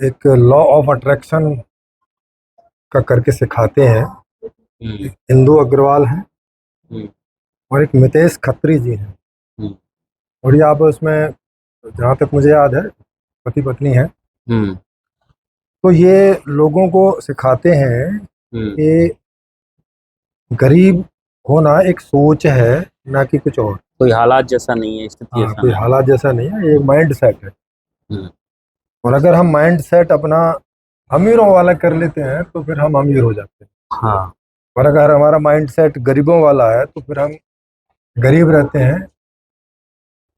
एक law of attraction का करके सिखाते हैं। हम्म, इंदु अग्रवाल हैं हम्म, और एक मितेश खत्री जी हैं। हम्म, और ये आप उसमें, जहाँ तक मुझे याद है, पति पत्नी है। हम्म, तो ये लोगों को सिखाते हैं हम्म। कि गरीब होना एक सोच है, ना कि कुछ और। कोई हालात जैसा नहीं है, स्थिति हाँ, ऐसा कोई नहीं। हालात जैसा नहीं है, ये एक माइंड सेट है। हम्म, और अगर हम माइंड सेट अपना अमीरों वाला कर लेते हैं तो फिर हम अमीर हो जाते हैं। हाँ। और अगर हमारा माइंड सेट गरीबों वाला है तो फिर हम गरीब रहते हैं।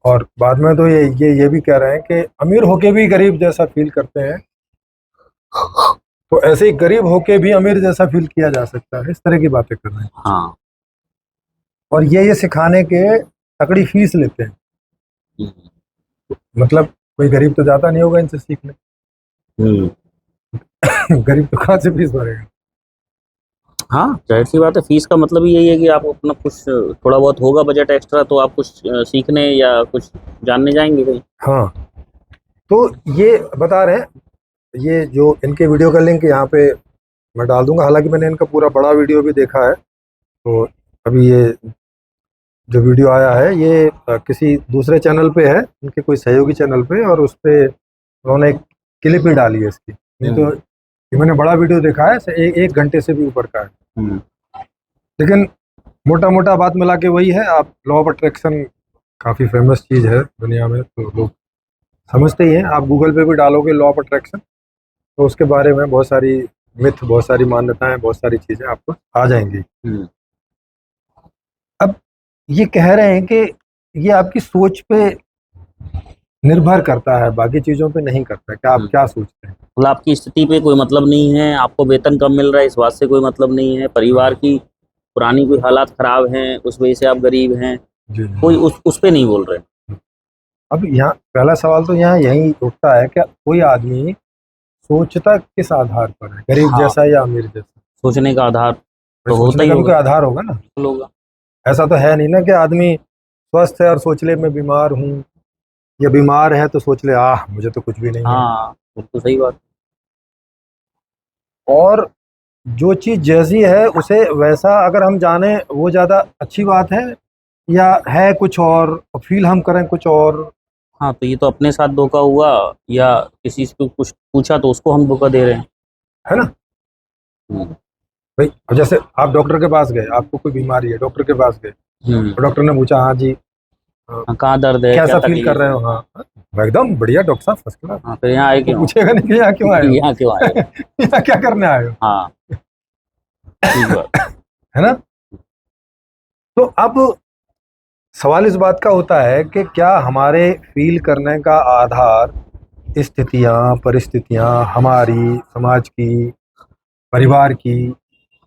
और बाद में तो ये भी कह रहे हैं कि अमीर होके भी गरीब जैसा फील करते हैं, तो ऐसे ही गरीब होके भी अमीर जैसा फील किया जा सकता है। इस तरह की बातें कर रहे हैं। हाँ। और ये सिखाने के तकड़ी फीस लेते हैं। हम्म, मतलब कोई गरीब तो जाता नहीं होगा इनसे सीखने। हम्म। गरीब तो कहाँ से फीस भरेगा। हाँ, जाहिर सी बात है। फीस का मतलब ही यही है कि आप अपना कुछ थोड़ा बहुत होगा बजट एक्स्ट्रा, तो आप कुछ सीखने या कुछ जानने जाएंगे कहीं। हाँ, तो ये बता रहे हैं। ये जो इनके वीडियो का लिंक यहाँ पे मैं डाल दूंगा। हालांकि मैंने इनका पूरा बड़ा वीडियो भी देखा है। तो अभी ये जो वीडियो आया है ये किसी दूसरे चैनल पे है, इनके कोई सहयोगी चैनल पे, और उस पे उन्होंने एक क्लिप ही डाली है इसकी। नहीं तो ये मैंने बड़ा वीडियो देखा है, एक घंटे से भी ऊपर का है। हम्म, लेकिन मोटा मोटा बात मिला के वही है। आप लॉ ऑफ अट्रैक्शन काफ़ी फेमस चीज़ है दुनिया में, तो लोग समझते ही हैं। आप गूगल पे भी डालोगे लॉ ऑफ अट्रैक्शन तो उसके बारे में बहुत सारी मिथ, बहुत सारी मान्यताएं, बहुत सारी चीज़ें आपको आ जाएंगी। हम्म, अब ये कह रहे हैं कि ये आपकी सोच पे निर्भर करता है, बाकी चीज़ों पे नहीं करता कि आप हम्म। क्या सोचते हैं। मतलब आपकी स्थिति पे कोई मतलब नहीं है, आपको वेतन कम मिल रहा है इस बात से कोई मतलब नहीं है, परिवार हाँ, की पुरानी कोई हालात खराब हैं उस वजह से आप गरीब हैं, जी। कोई उस पे नहीं बोल रहे। अब यहाँ पहला सवाल तो यहाँ यही उठता है कि कोई आदमी सोचता किस आधार पर है, गरीब हाँ, जैसा या अमीर जैसा। सोचने का आधार भाई तो होता सोचने ही का भी कोई होगा। आधार होगा ना। बिल्कुल होगा। ऐसा तो है नहीं ना कि आदमी स्वस्थ है और सोच ले मैं बीमार हूँ, या बीमार है तो सोच ले आह मुझे तो कुछ भी नहीं है। हाँ, बिल्कुल सही बात। और जो चीज़ जैसी है उसे वैसा अगर हम जाने वो ज़्यादा अच्छी बात है, या है कुछ और फील हम करें कुछ और। हाँ, तो ये तो अपने साथ धोखा हुआ, या किसी से कुछ पूछा तो उसको हम धोखा दे रहे हैं। है ना। हम्म, भाई अब जैसे आप डॉक्टर के पास गए, आपको कोई बीमारी है, डॉक्टर के पास गए हम्म। और डॉक्टर ने पूछा हाँ जी हाँ, कहाँ दर्द है, क्या कैसा फील कर तकलीफ रहे है। हो। हाँ मैं एकदम बढ़िया डॉक्टर साहब, फर्स्ट क्लास। हाँ, फिर यहाँ आए वो क्यों? पूछेगा नहीं कि यहाँ क्यों आए हो। यहाँ क्यों आए हो? यहाँ क्या करने आए हो। हाँ, ठीक बात। है ना। तो अब सवाल इस बात का होता है कि क्या हमारे फील करने का आधार स्थितियां, परिस्थितियां, हमारी समाज की, परिवार की,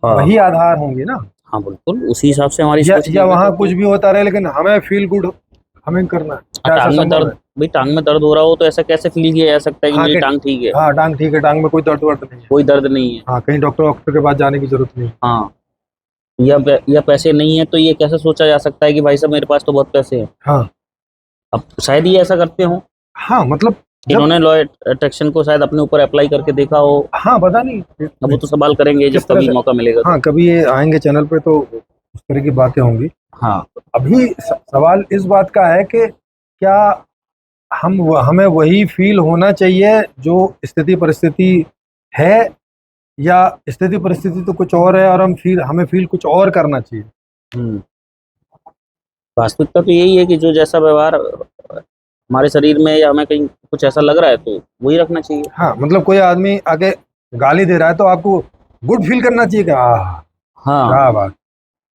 हाँ, वही आधार होंगे ना। हाँ, बिल्कुल उसी हिसाब से हमारी या सोचनी है तो वहाँ कुछ अपने। भी होता रहे लेकिन हमें फील गुड हमें करना है, हाँ, क्या ऐसा टांग में संभव दर्द, है। भाई टांग में दर्द हो रहा हो तो ऐसा कैसे फील किया जा सकता है कि हाँ मेरी कि टांग ठीक है? हाँ टांग ठीक है, टांग में कोई दर्द वर्द नहीं है। कोई दर्द नहीं है। हाँ कहीं डॉक्टर वॉक्टर के पास जाने की जरूरत नहीं है। हाँ, या पैसे नहीं है तो ये कैसे सोचा जा सकता है कि भाई साहब मेरे पास तो बहुत पैसे हैं? हाँ अब शायद ये ऐसा करते हो, हाँ मतलब जब, इन्होंने लॉ अट्रैक्शन को शायद अपने ऊपर अप्लाई करके देखा हो। हाँ पता नहीं अब वो तो सवाल करेंगे जब किस तरह कभी से। मौका मिलेगा तो। हाँ कभी ये आएंगे चैनल पे तो उस तरह की बातें होंगी। हाँ, अभी सवाल इस बात का है कि क्या हमें वही फील होना चाहिए जो स्थिति परिस्थिति है, या स्थिति परिस्थिति तो कुछ और है और हमें फील कुछ और करना चाहिए। हम्म। वास्तविकता तो यही है कि जो जैसा व्यवहार हमारे शरीर में या हमें कहीं कुछ ऐसा लग रहा है तो वही रखना चाहिए। हाँ मतलब कोई आदमी आके गाली दे रहा है तो आपको गुड फील करना चाहिए कि आह हाँ। क्या बात,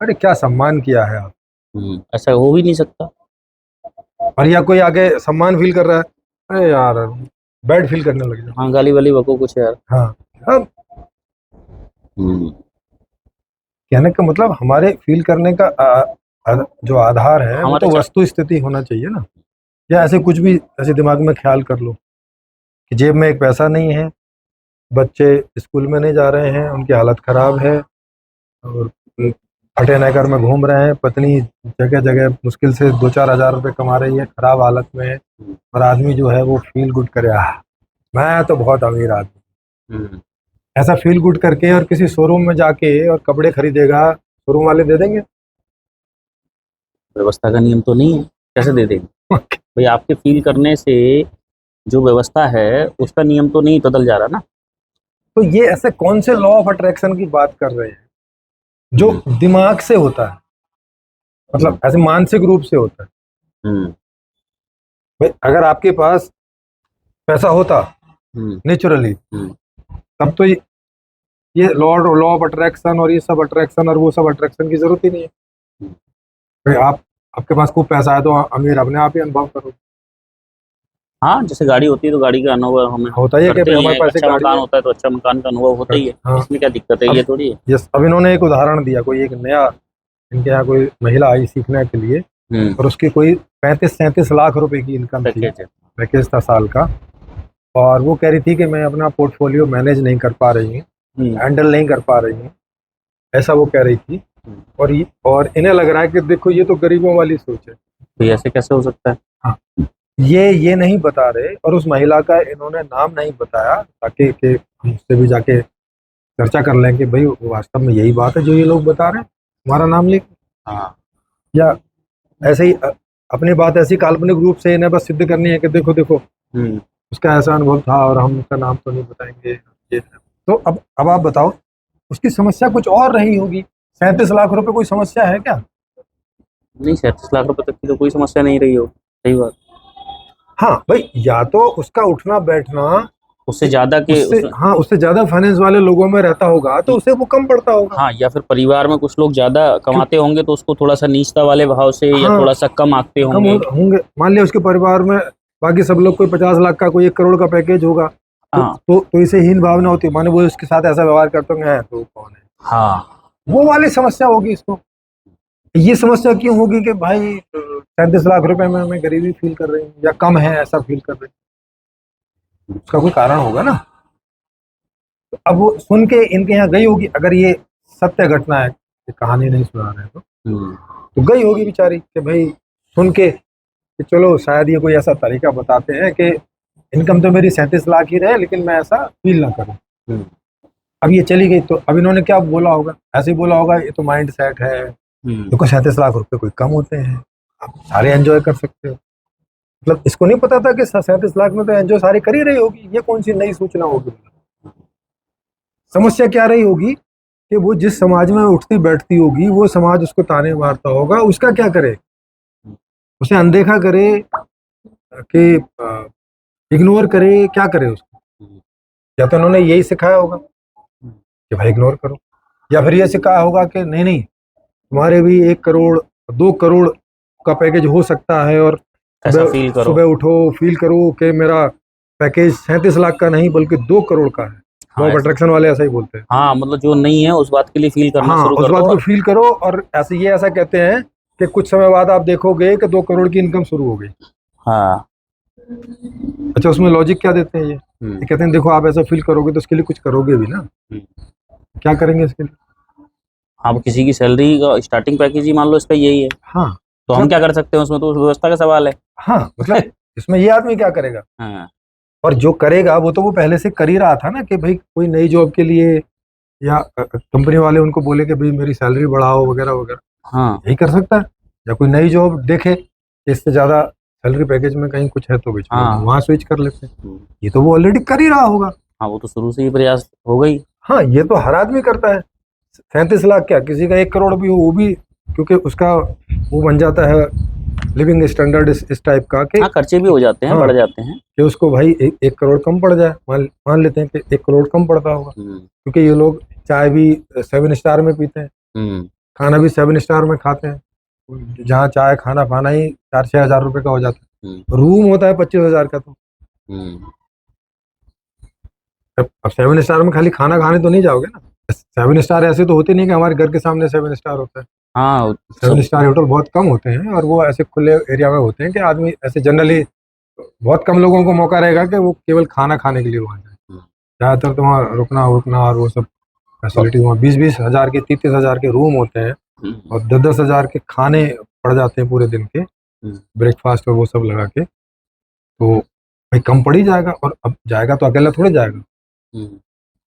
अरे क्या सम्मान किया है आप। ऐसा हो भी नहीं सकता। और या कोई आके सम्मान फील कर रहा है, अरे यार बैड फील करने लग जाओ। हाँ, गाली वाली बको कुछ यार। हाँ। अब हम्म, कहने का मतलब हमारे फील करने का जो आधार है वो हमारे तो वस्तु स्थिति होना चाहिए ना। या ऐसे कुछ भी ऐसे दिमाग में ख्याल कर लो कि जेब में एक पैसा नहीं है, बच्चे स्कूल में नहीं जा रहे हैं, उनकी हालत खराब है, और फटे नहकर में घूम रहे हैं, पत्नी जगह जगह मुश्किल से 2-4 हज़ार रुपये कमा रही है, खराब हालत में है, और आदमी जो है वो फील गुड करे आह मैं तो बहुत अमीर आदमी, हम्म, ऐसा फील गुड करके और किसी शोरूम में जाके और कपड़े खरीदेगा, शोरूम वाले दे देंगे। व्यवस्था का नियम तो नहीं है, कैसे दे देंगे भाई? आपके फील करने से जो व्यवस्था है उसका नियम तो नहीं बदल जा रहा ना। तो ये ऐसे कौन से लॉ ऑफ अट्रैक्शन की बात कर रहे हैं जो हम्म, दिमाग से होता है, हम्म, मतलब ऐसे मानसिक रूप से होता है। हम्म, भाई अगर आपके पास पैसा होता हम्म, नेचुरली, हम्म, तब तो ये लॉ ऑफ अट्रैक्शन और ये सब अट्रैक्शन और वो सब अट्रैक्शन की जरूरत ही नहीं है। हम्म। भाई आपके पास खूब पैसा है तो अमीर अपने आप ही अनुभव करो। हाँ, जैसे गाड़ी होती है तो गाड़ी का अनुभव हम होता ही है कि करते भाई ही हमारे हैं। एक पास एक अच्छा गाड़ी मकान है। होता है तो अच्छा मकान का अनुभव होता ही है। हाँ। इसमें क्या दिक्कत है? अब ये थोड़ी है। यस, अब इन्होंने एक उदाहरण दिया, कोई एक नया, इनके यहाँ कोई महिला आई सीखने के लिए हम्म। और उसकी कोई 35-37 लाख रुपए की इनकम थी, पैकेज है। पैकेज था साल का। और वो कह रही थी कि मैं अपना पोर्टफोलियो मैनेज नहीं कर पा रही हूँ, हम्म, हैंडल नहीं कर पा रही हूँ, ऐसा वो कह रही थी। हम्म। और इन्हें लग रहा है कि देखो ये तो गरीबों वाली सोच है। तो ये ऐसे कैसे हो सकता है? हाँ, ये नहीं बता रहे और उस महिला का इन्होंने नाम नहीं बताया ताकि कि हम उससे भी जाके चर्चा कर लें कि भाई वास्तव में यही बात है जो ये लोग बता रहे हैं, हमारा नाम लें, हाँ। या ऐसे ही अपनी बात ऐसी काल्पनिक रूप से इन्हें बस सिद्ध करनी है कि देखो देखो हम्म। उसका ऐसा अनुभव था और हम उसका नाम तो नहीं बताएंगे ये। तो अब आप बताओ, उसकी समस्या कुछ और रही होगी। 37 लाख रुपए कोई समस्या है क्या? नहीं, 37 लाख रुपए तक की तो कोई समस्या नहीं रही हो। सही बात। हाँ भाई, या तो उसका उठना बैठना उससे ज्यादा के उससे, उस हाँ उससे ज्यादा फाइनेंस वाले लोगों में रहता होगा तो उसे वो कम पड़ता होगा। हाँ, या फिर परिवार में कुछ लोग ज्यादा क्यों? कमाते होंगे तो उसको थोड़ा सा नीचता वाले भाव से या हाँ, थोड़ा सा कम आंकते कम होंगे। होंगे। मान लिया उसके परिवार में बाकी सब लोग कोई 50 लाख का, कोई 1 करोड़ का पैकेज होगा, हाँ, तो इसे हीन भावना होती है, माने वो उसके साथ ऐसा व्यवहार करते होंगे, हैं तो कौन है, हाँ। वो वाली समस्या होगी इसको। ये समस्या क्यों होगी कि भाई 37 लाख रुपए में मैं गरीबी फील कर रही हूँ या कम है ऐसा फील कर रही हूँ, उसका कोई कारण होगा ना। तो अब वो सुन के इनके यहाँ गई होगी, अगर ये सत्य घटना है, ये कहानी नहीं सुना रहे हैं हम्म, तो गई होगी बेचारी कि भाई सुन के कि चलो शायद ये कोई ऐसा तरीका बताते हैं कि इनकम तो मेरी 37 लाख ही रहे लेकिन मैं ऐसा फील ना करूं। हम्म, अब ये चली गई तो अब इन्होंने क्या बोला होगा, ऐसे ही बोला होगा ये तो माइंड सेट है, हम्म। देखो 37 लाख रुपए कोई कम होते हैं, आप सारे एंजॉय कर सकते हो। मतलब इसको नहीं पता था कि 37 लाख में तो एंजॉय सारी कर ही रही होगी, ये कौन सी नई सूचना होगी। समस्या क्या रही होगी कि वो जिस समाज में उठती बैठती होगी वो समाज उसको ताने मारता होगा, उसका क्या करे, उसे अनदेखा करे कि इग्नोर करे, क्या करे उसको। या तो उन्होंने यही सिखाया होगा कि भाई इग्नोर करो, या फिर ये सिखाया होगा कि नहीं नहीं तुम्हारे भी 1 करोड़ 2 करोड़ का पैकेज हो सकता है, और ऐसा सुबह फील करो। सुबह उठो फील करो कि मेरा पैकेज 37 लाख का नहीं बल्कि 2 करोड़ का है। लॉ हाँ, ऑफ ऐसा। अट्रैक्शन वाले ऐसा ही बोलते हैं। हाँ, मतलब जो नहीं है उस बात के लिए फील करना हाँ, शुरू उस कर बात दो। को फील करो और ऐसा कहते हैं कि कुछ समय बाद आप देखोगे कि 2 करोड़ की इनकम शुरू हो गई। हाँ। अच्छा, उसमें लॉजिक क्या देते हैं ये हम्म, कहते हैं देखो आप ऐसा फील करोगे तो उसके लिए कुछ करोगे भी ना। हम्म। क्या करेंगे इसके लिए? हाँ, अब किसी की सैलरी का स्टार्टिंग पैकेज ही मान लो इसका यही है, हाँ तो हम मतलब, क्या कर सकते हैं उसमें? तो उस व्यवस्था का सवाल है। हाँ मतलब इसमें ये आदमी क्या करेगा, हाँ, और जो करेगा वो तो वो पहले से कर ही रहा था ना कि भाई कोई नई जॉब के लिए या कंपनी वाले उनको बोले कि भाई मेरी सैलरी बढ़ाओ वगैरह वगैरह, हाँ, यही कर सकता है। या कोई नई जॉब देखे कि इससे ज़्यादा सैलरी पैकेज में कहीं कुछ है तो भाई चलो हाँ। वहाँ स्विच कर लेते हैं। हम्म। ये तो वो ऑलरेडी कर ही रहा होगा। हाँ, वो तो शुरू से ही प्रयास हो गई। हाँ, ये तो हर आदमी करता है। 37 लाख क्या, किसी का 1 करोड़ भी हो वो भी, क्योंकि उसका वो बन जाता है लिविंग स्टैंडर्ड इस टाइप का कि हाँ, खर्चे भी हो जाते हैं, हाँ बढ़ जाते हैं। कि उसको भाई 1 करोड़ कम पड़ जाए, मान लेते हैं कि 1 करोड़ कम पड़ता होगा, हम्म, क्योंकि ये लोग चाय भी 7 स्टार में पीते हैं, हम्म, खाना भी 7 स्टार में खाते हैं, जहाँ चाय खाना पाना ही 4-6 हज़ार रुपए का हो जाता हम्म, है, रूम होता है 25 हज़ार का। तो हम्म। अब 7 स्टार में खाली खाना खाने तो नहीं जाओगे ना। 7 स्टार ऐसे तो होते नहीं कि हमारे घर के सामने 7 स्टार होता है। हाँ, 7 स्टार होटल बहुत कम होते हैं और वो ऐसे खुले एरिया में होते हैं कि आदमी ऐसे जनरली, बहुत कम लोगों को मौका रहेगा कि वो केवल खाना खाने के लिए वहाँ जाए। हम्म, ज़्यादातर तो वहाँ रुकना उड़ना और वो सब फैसिलिटी, वहाँ 20-20 हज़ार के 30-30 हज़ार के रूम होते हैं हम्म, और 10-10 हज़ार के खाने पड़ जाते हैं पूरे दिन के, हम्म। ब्रेकफास्ट और वो सब लगा के। तो भाई कम पड़ ही जाएगा, और अब जाएगा तो अकेला थोड़े जाएगा, हम्म।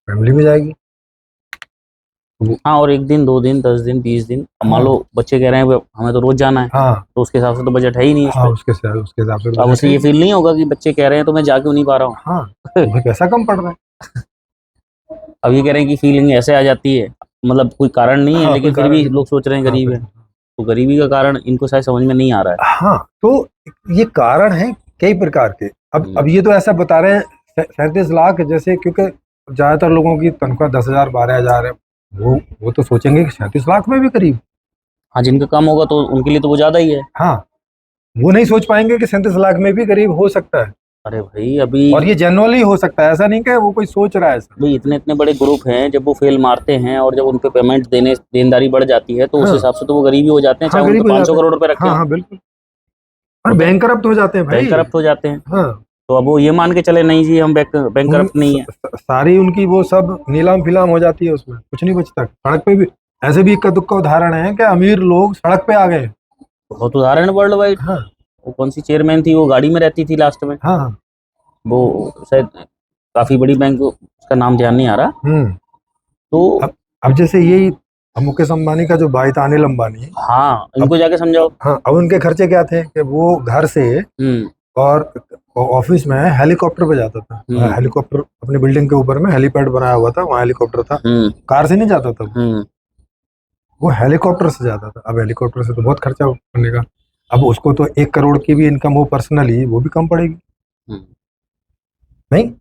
फैमिली में जाएगी। तो वो- हाँ, और 1 दिन 2 दिन 10 दिन 20 दिन, अब मान हाँ लो बच्चे कह रहे हैं हमें तो रोज जाना है, हाँ तो उसके हिसाब से तो बजट है ही नहीं उस हाँ, पे। उसके हिसाब से तो अब बजट उसे है ये ही। फील नहीं होगा कि बच्चे कह रहे हैं तो मैं जा क्यों नहीं पा रहा हूँ। हाँ, तो भाई पैसा कम पड़ रहा है। अब ये कह रहे हैं कि फीलिंग ऐसे आ जाती है, मतलब कोई कारण नहीं है, हाँ, कोई लेकिन फिर कारण भी नहीं। लोग सोच रहे हैं हाँ गरीब फिर, है, तो गरीबी का कारण इनको शायद समझ में नहीं आ रहा है। हाँ, तो ये कारण है कई प्रकार के। अब ये तो ऐसा बता रहे हैं 37 लाख, जैसे क्योंकि ज्यादातर लोगों की तनख्वाह 10,000 12,000 है, वो तो सोचेंगे कि 37 लाख में भी करीब। हाँ, जिनका कम होगा तो उनके लिए तो वो ज्यादा ही है। हाँ, वो नहीं सोच पाएंगे कि 37 लाख में भी करीब हो सकता है, अरे भाई अभी, और ये जनरली हो सकता है, ऐसा नहीं कि वो कोई सोच रहा है ऐसा। भाई इतने इतने बड़े ग्रुप हैं, जब वो फेल मारते हैं और जब उन पे पेमेंट देनदारी बढ़ जाती है तो उस हाँ हिसाब से तो वो गरीबी हो जाते हैं, हाँ, चाहे उन पे गरीब हो 500 जाते हैं। करोड़ रुपए रखे हाँ हों। हाँ, बिल्कुल, और वो तो बैंक करप्ट हो जाते हैं बैंक भाई। करप्ट हो जाते हैं। हाँ, तो अब वो ये मान के चले नहीं जी हम बैंक उन करप्ट नहीं है। सारी उनकी वो सब नीलाम फिलाम हो जाती है, उसमें कुछ नहीं बचता सड़क पे भी। ऐसे भी इक्का दुक्का उदाहरण है कि अमीर लोग सड़क पे आ गए। बहुत उदाहरण वर्ल्ड वाइड। हाँ वो कौन सी चेयरमैन थी, वो गाड़ी में रहती थी लास्ट में, हाँ हाँ। वो शायद काफी बड़ी बैंक, उसका नाम ध्यान नहीं आ रहा। हम्म। तो अब जैसे यही, अब मुकेश अंबानी का जो भाई था अनिल अंबानी। हाँ, अब इनको जाके समझाओ। हाँ, अब उनके खर्चे क्या थे कि वो घर से हम्म। और ऑफिस में हेलीकॉप्टर पे जाता था। हम्म। हेलीकॉप्टर अपनी बिल्डिंग के ऊपर में हेलीपैड बनाया हुआ था, वहाँ हेलीकॉप्टर था। हम्म। कार से नहीं जाता था, हम्म। वो हेलीकॉप्टर से जाता था। अब हेलीकॉप्टर से तो बहुत खर्चा करने का, अब उसको तो 1 करोड़ की भी इनकम हो पर्सनली, वो भी कम पड़ेगी। हम्म। नहीं।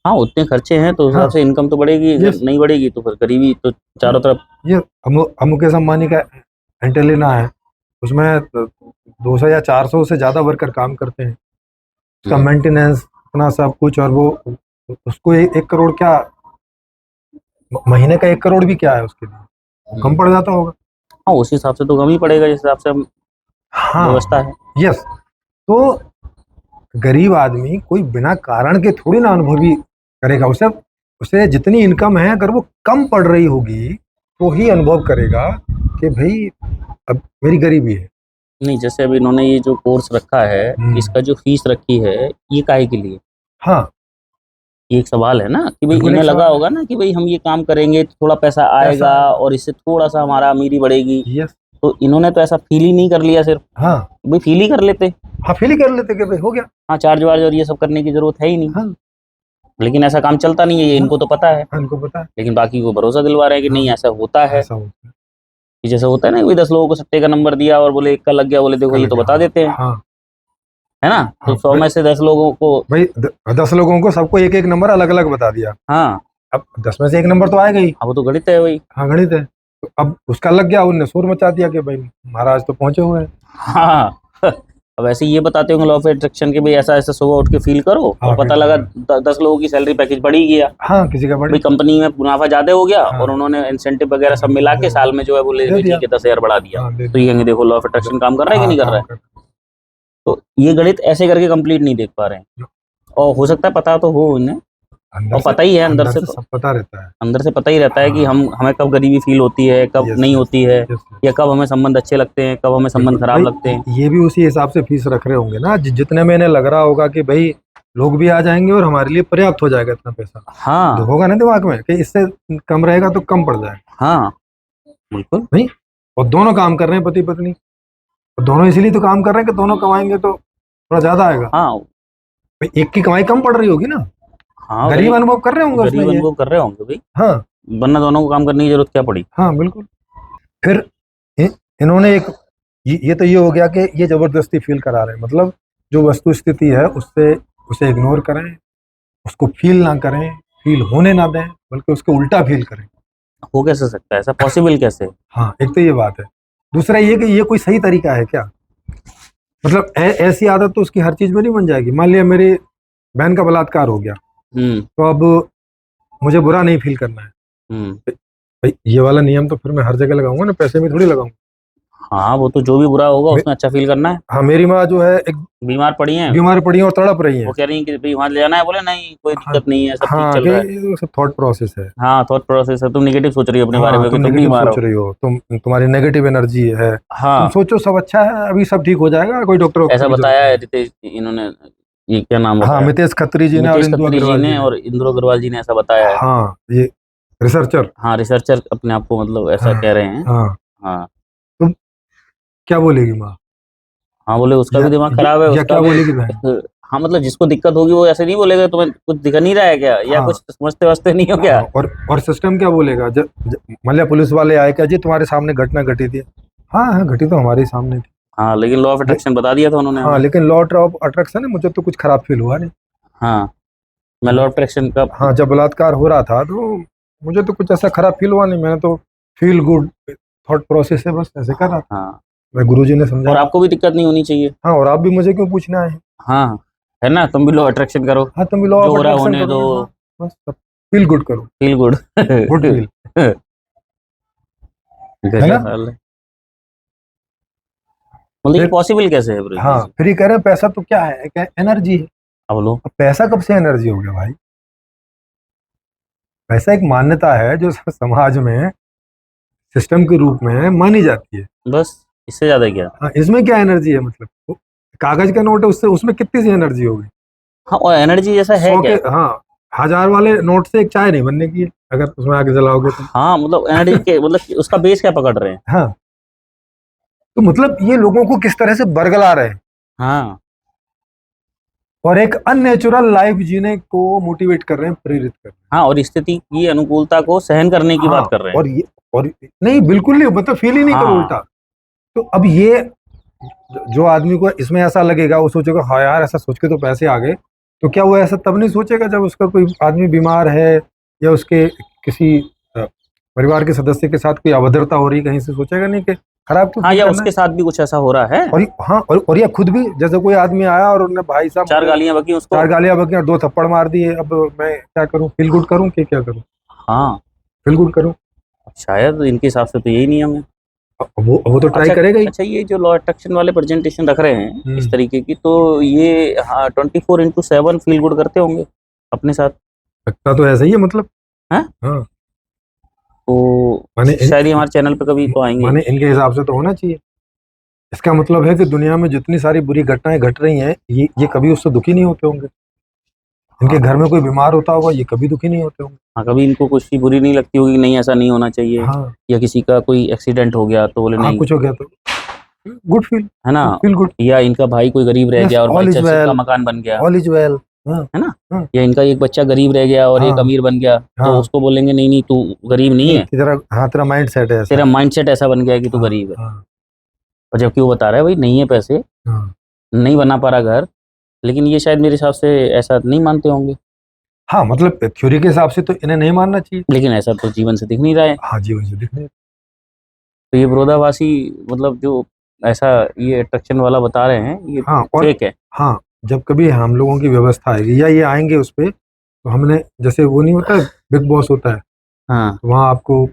हाँ, उतने खर्चे हैं तो उस हिसाब हाँ, से इनकम तो बढ़ेगी, अगर यस, नहीं बढ़ेगी तो फिर गरीबी तो चारों तरफ। ये अब मुकेश अंबानी का एंटेलिना है, उसमें 200 या 400 से ज्यादा वर्कर काम करते हैं, उसका हम्म। मेंटेनेंस इतना सब कुछ, और वो उसको 1 करोड़ क्या, महीने का 1 करोड़ भी क्या है उसके लिए, वो कम हम्म। पड़ जाता होगा। हाँ, उस हिसाब से तो कम ही पड़ेगा जिस हिसाब से हम व्यवस्था हाँ, है। यस। तो गरीब आदमी कोई बिना कारण के थोड़ी ना अनुभवी करेगा, उसे उसे जितनी इनकम है अगर वो कम पड़ रही होगी तो ही अनुभव करेगा कि भाई अब मेरी गरीबी है। नहीं, जैसे अभी इन्होंने ये जो कोर्स रखा है, इसका जो फीस रखी है, ये काहे के लिए? हाँ, ये एक सवाल है ना कि भाई बिल्कुल एक इन्हें लगा सवाल है। होगा ना कि भाई हम ये काम करेंगे तो थोड़ा पैसा पैसा आएगा आएगा। और इससे थोड़ा सा हमारा अमीरी बढ़ेगी। यस। तो इन्होंने तो ऐसा फील ही नहीं कर लिया सिर्फ, हाँ भाई फील ही कर लेते। हाँ, फील ही कर लेते कि भाई हो गया। हाँ, चार्ज वार्ज और ये सब करने की जरूरत है ही नहीं। हाँ लेकिन ऐसा काम चलता नहीं है, ये हाँ इनको तो पता है, हाँ, इनको पता है। लेकिन बाकी को भरोसा दिलवा रहे हैं कि हाँ, नहीं ऐसा होता है। ऐसा होता है। कि जैसे होता है ना, कोई 10 लोगों को सट्टे का नंबर दिया और बोले 1 का लग गया, बोले देखो कर ये तो लगे, बता हाँ देते हैं, हाँ है ना। तो हाँ 100 भाई, में से 10 लोगों को। 10 लोगों को सबको एक एक नंबर अलग अलग बता दिया। हाँ, अब 10 में से एक नंबर तो आएगा ही। अब वो तो गणित है वही। हाँ, गणित है। तो अब उसका लग गया, उनने शोर मचा दिया कि भाई महाराज तो पहुंचे हुए हैं। हाँ। अब ऐसे ये बताते होंगे लॉ ऑफ अट्रैक्शन के, भाई ऐसा ऐसा सुबह उठ के फील करो, हाँ, और फिर पता लगा हाँ 10 लोगों की सैलरी पैकेज बढ़ ही गया। हाँ, किसी का बड़ी। भाई कंपनी में मुनाफा ज्यादा हो गया हाँ, और उन्होंने इंसेंटिव वगैरह सब मिला के साल में जो है बोले दे भाई दिया। ठीक है 10,000 बढ़ा दिया। हाँ, दे तो ये दिया। कहेंगे देखो लॉ ऑफ अट्रैक्शन काम कर रहा है कि हाँ, नहीं कर रहा काम है। कर। तो ये गणित ऐसे करके कंप्लीट नहीं देख पा रहे हैं, और हो सकता है पता तो हो इन्हें, अंदर और से, पता ही है अंदर से, तो सब पता रहता है। अंदर से पता ही रहता है कि हाँ, हमें कब गरीबी फील होती है, कब यस नहीं यस होती है, यस। या कब हमें संबंध अच्छे लगते हैं, कब हमें संबंध बिल्कुल खराब लगते भाई, हैं। ये भी उसी हिसाब से फीस रख रहे होंगे ना, जितने में इन्हें लग रहा होगा कि भाई लोग भी आ जाएंगे और हमारे लिए पर्याप्त हो जाएगा इतना पैसा। तो हाँ। होगा ना दिमाग में कि इससे कम रहेगा तो कम पड़ जाएगा हाँ, बिल्कुल। भाई। और दोनों काम कर रहे हैं पति पत्नी, और दोनों इसलिए तो काम कर रहे हैं कि दोनों कमाएंगे तो थोड़ा ज्यादा आएगा हाँ। भाई। एक की कमाई कम पड़ रही होगी ना, हाँ, गरीब अनुभव कर रहे होंगे उसमें गरीब ये। अनुभव कर रहे होंगे भाई, हाँ वरना दोनों को काम करने की जरूरत क्या पड़ी। हाँ, बिल्कुल। फिर इन्होंने एक, ये तो ये हो गया कि ये जबरदस्ती फील करा रहे हैं, मतलब जो वस्तु स्थिति है उससे उसे इग्नोर करें, उसको फील ना करें, फील होने ना दें, बल्कि उसके उल्टा फील करें। हो कैसे सकता है ऐसा, पॉसिबल कैसे? हाँ, एक तो ये बात है। दूसरा ये कि ये कोई सही तरीका है क्या, मतलब ऐसी आदत तो उसकी हर चीज में नहीं बन जाएगी। मान लिया मेरी बहन का बलात्कार हो गया, हम्म। तो अब मुझे बुरा नहीं फील करना है हम्म। भाई, ये वाला नियम तो फिर मैं हर जगह लगाऊंगा ना, पैसे में थोड़ी लगाऊंगा। हाँ, वो तो जो भी बुरा होगा उसमें अच्छा फील करना है। हाँ, मेरी माँ जो है एक बीमार पड़ी हैं, बीमार पड़ी है और तड़प रही है। वो कह रही हैं कि भाई वहां ले जाना है, बोले नहीं कोई हाँ दिक्कत नहीं है, सब ठीक हाँ, चल कि रहा है। ये सब थॉट प्रोसेस है। हाँ, थॉट प्रोसेस है, तुम निगेटिव सोच रही हो अपने बारे हाँ, में कि तुम तुम नेगेटिव बीमार सोच हो। रही हो, तुम्हारी नेगेटिव एनर्जी है, तुम हाँ, सोचो सब अच्छा है, अभी सब ठीक हो जाएगा, कोई डॉक्टर वॉक्टर ऐसा की जरूरत बताया नहीं है है। रितेश इन्होंने, ये क्या नाम हाँ, बताया? मितेश खत्री जी ने और मितेश इंदु खत्री जी अग्रवाल जी ने ने। और इंद्र अग्रवाल जी ने ऐसा बताया है। हाँ, ये रिसर्चर। हाँ, रिसर्चर अपने आप को मतलब ऐसा हाँ कह रहे हैं। हाँ। हाँ, तो क्या बोलेगी माँ? हाँ बोले उसका या भी दिमाग खराब है, उसका क्या भी। बोलेगी बहन? हाँ मतलब जिसको दिक्कत होगी वो ऐसे नहीं बोलेगा तुम्हें कुछ दिख नहीं रहा है क्या, या हाँ कुछ समझते वस्ते नहीं हो क्या? हाँ। और सिस्टम क्या बोलेगा जब मान लिया पुलिस वाले आए, क्या जी तुम्हारे सामने घटना घटी थी? हाँ हाँ, घटी तो हमारे सामने थी। हाँ लेकिन लॉ ऑफ ले- अट्रैक्शन बता दिया था उन्होंने हाँ, हमें। लेकिन लॉ ऑफ अट्रैक्शन है, मुझे तो कुछ खराब फील हुआ नहीं। हाँ, मैं लॉ जब ऑफ अट्रैक्शन का। हाँ, जब बलात्कार हो रहा था तो मुझे तो कुछ ऐसा खराब फील हुआ नहीं। मैंने तो फील गुड थॉट प्रोसेस है, बस ऐसे कर रहा था। हाँ, मैं गुरुजी ने और समझाया। आपको भी दिक्कत नहीं होनी चाहिए। हाँ, और आप भी मुझे क्यों पूछना है? हाँ, है ना, तुम भी लॉ अट्रैक्शन करो, हाँ, तुम भी लॉ जो ऑफ हो रहा है अट्रैक्शन होने करो दो। ना। हाँ, बस फील गुड करो। Feel good. Good feel. है ना? गजब हाल है। मतलब ये फिर पॉसिबल कैसे है ब्रिजेश हाँ, जी? फिर ये कह रहे हैं पैसा तो क्या है, क्या एनर्जी है। अब लो। अब पैसा कब से एनर्जी हो गया भाई? पैसा एक मान्यता है जो समाज में सिस्टम के रूप में मानी जाती है। बस, इससे ज्यादा क्या? हाँ, इसमें क्या एनर्जी है मतलब? कागज का नोट है, उससे उसमें कितनी सी एनर्जी होगी? हाँ, और एनर्जी जैसा है 100 के, क्या? हाँ, 1000 वाले नोट से एक चाय नहीं बनने की है अगर उसमें आग जलाओगे तो। हाँ मतलब एनर्जी के मतलब कि उसका बेस क्या पकड़ रहे हैं? हाँ, तो मतलब ये लोगों को किस तरह से बरगला रहे हैं हाँ और एक अननेचुरल लाइफ जीने को मोटिवेट कर रहे हैं, प्रेरित कर रहे हाँ, और स्थिति की अनुकूलता को सहन करने की हैं। बात हाँ, कर रहे हैं। और ये और नहीं, बिल्कुल नहीं, मतलब फील ही नहीं करो हाँ उल्टा। तो अब ये जो आदमी को इसमें ऐसा लगेगा, वो सोचेगा हाँ यार, ऐसा सोच के तो पैसे आ गए। तो क्या वो ऐसा तब नहीं सोचेगा जब उसका कोई आदमी बीमार है या उसके किसी परिवार के सदस्य के साथ कोई अभद्रता हो रही, कहीं से सोचेगा नहीं कि खराब क्यों हाँ, फील या करना है? उसके साथ भी कुछ ऐसा हो रहा है। और हाँ, और ये खुद भी, जैसे कोई आदमी आया और उन्होंने भाई साहब चार मुझे गालियां बकी उसको। 4 गालियां बकी और 2 थप्पड़ मार दिए, अब मैं क्या करूं? फील गुड करूं कि क्या करूं? हाँ, फील गुड करूं? शायद इनके हिसाब से तो यही नियम है। अब वो तो ट्राई अच्छा। करेगा ही। अच्छा, ये जो लॉ अट्रैक्शन वाले प्रेजेंटेशन रख रहे हैं इस हम्म। तरीके की, तो ये हाँ 24/7 फील गुड करते होंगे अपने साथ। लगता तो ऐसा ही है मतलब। हैं? हाँ, तो माने शायद ये हमारे चैनल पे कभी तो आएंगे। माने इनके हिसाब से तो होना चाहिए। इसका मतलब है कि दुनिया में जितनी सारी बुरी घटनाएं घट रही हैं, ये कभी उससे दुखी नहीं होते होंगे। इनके घर हाँ में कोई बीमार होता होगा, ये कभी दुखी नहीं होते होंगे। हाँ, कभी इनको कुछ भी बुरी नहीं लगती होगी कि नहीं ऐसा नहीं होना चाहिए, हाँ या किसी का कोई एक्सीडेंट हो गया तो बोले हाँ, नहीं, कुछ हो गया तो गुड फील, है ना, फील गुड। या इनका भाई कोई गरीब रह यस, गया और बाई ऑल इज चांस इनका वेल, मकान बन गया, ऑल इज वेल। हाँ है ना, हाँ या इनका एक बच्चा गरीब रह गया और एक हाँ अमीर बन गया, तो हाँ। उसको बोलेंगे नहीं नहीं तू गरीब नहीं नहीं, है, तेरा माइंड सेट है ऐसा। तेरा माइंडसेट ऐसा बन गया है कि तू हाँ गरीब है। हाँ और जबकि वो बता रहा है भाई नहीं है पैसे, हाँ नहीं बना पा रहा घर, लेकिन ये शायद मेरे हिसाब से ऐसा नहीं मानते होंगे। हाँ, मतलब थ्योरी के हिसाब से तो इन्हें नहीं मानना चाहिए। लेकिन ऐसा तो जीवन से दिख नहीं रहा है। हाँ, जीवन से दिखने। तो ये विरोधाभासी, मतलब जो ऐसा ये अट्रैक्शन वाला बता रहे हैं ये हाँ, और फेक है। हाँ, जब कभी हम लोगों की व्यवस्था आएगी या ये आएंगे उस पे, तो हमने, जैसे वो नहीं होता है, बिग बॉस होता है, हाँ तो वहाँ आपको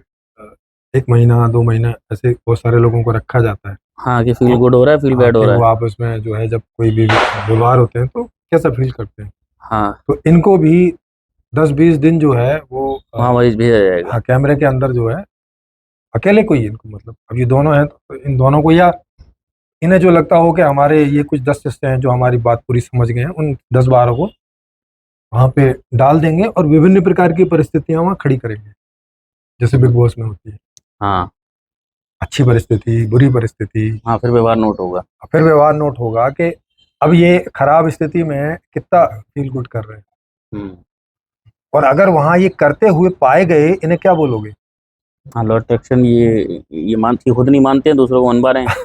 1 महीना 2 महीना ऐसे बहुत सारे लोगों को रखा जाता है। हाँ, कि फील तो गुड हो रहा है, फील हाँ, बैड हो कि रहा वो है। आपस में जो है, जब कोई भी व्यवहार होते हैं तो कैसा फील करते हैं। हाँ, तो इनको भी 10-20 दिन जो है वो वहाँ वही भेजा जाएगा। हाँ, कैमरे के अंदर जो है, अकेले को ही इनको, मतलब अब ये दोनों हैं तो इन दोनों को, या इन्हें जो लगता हो कि हमारे ये कुछ 10 शिष्य हैं जो हमारी बात पूरी समझ गए हैं, उन 10-12 को वहां पे डाल देंगे और विभिन्न प्रकार की परिस्थितियां वहां खड़ी करेंगे, जैसे बिग बॉस में होती है। हाँ अच्छी परिस्थिति, बुरी परिस्थिति, हाँ, फिर व्यवहार नोट होगा। फिर व्यवहार नोट होगा कि अब ये खराब स्थिति में कितना फील गुड कर रहे हैं। हम्म। और अगर वहां ये करते हुए पाए गए, इन्हें क्या बोलोगे? हाँ, लॉ अट्रैक्शन ये मानती खुद नहीं मानते हैं, दूसरों को मनवा रहे हैं।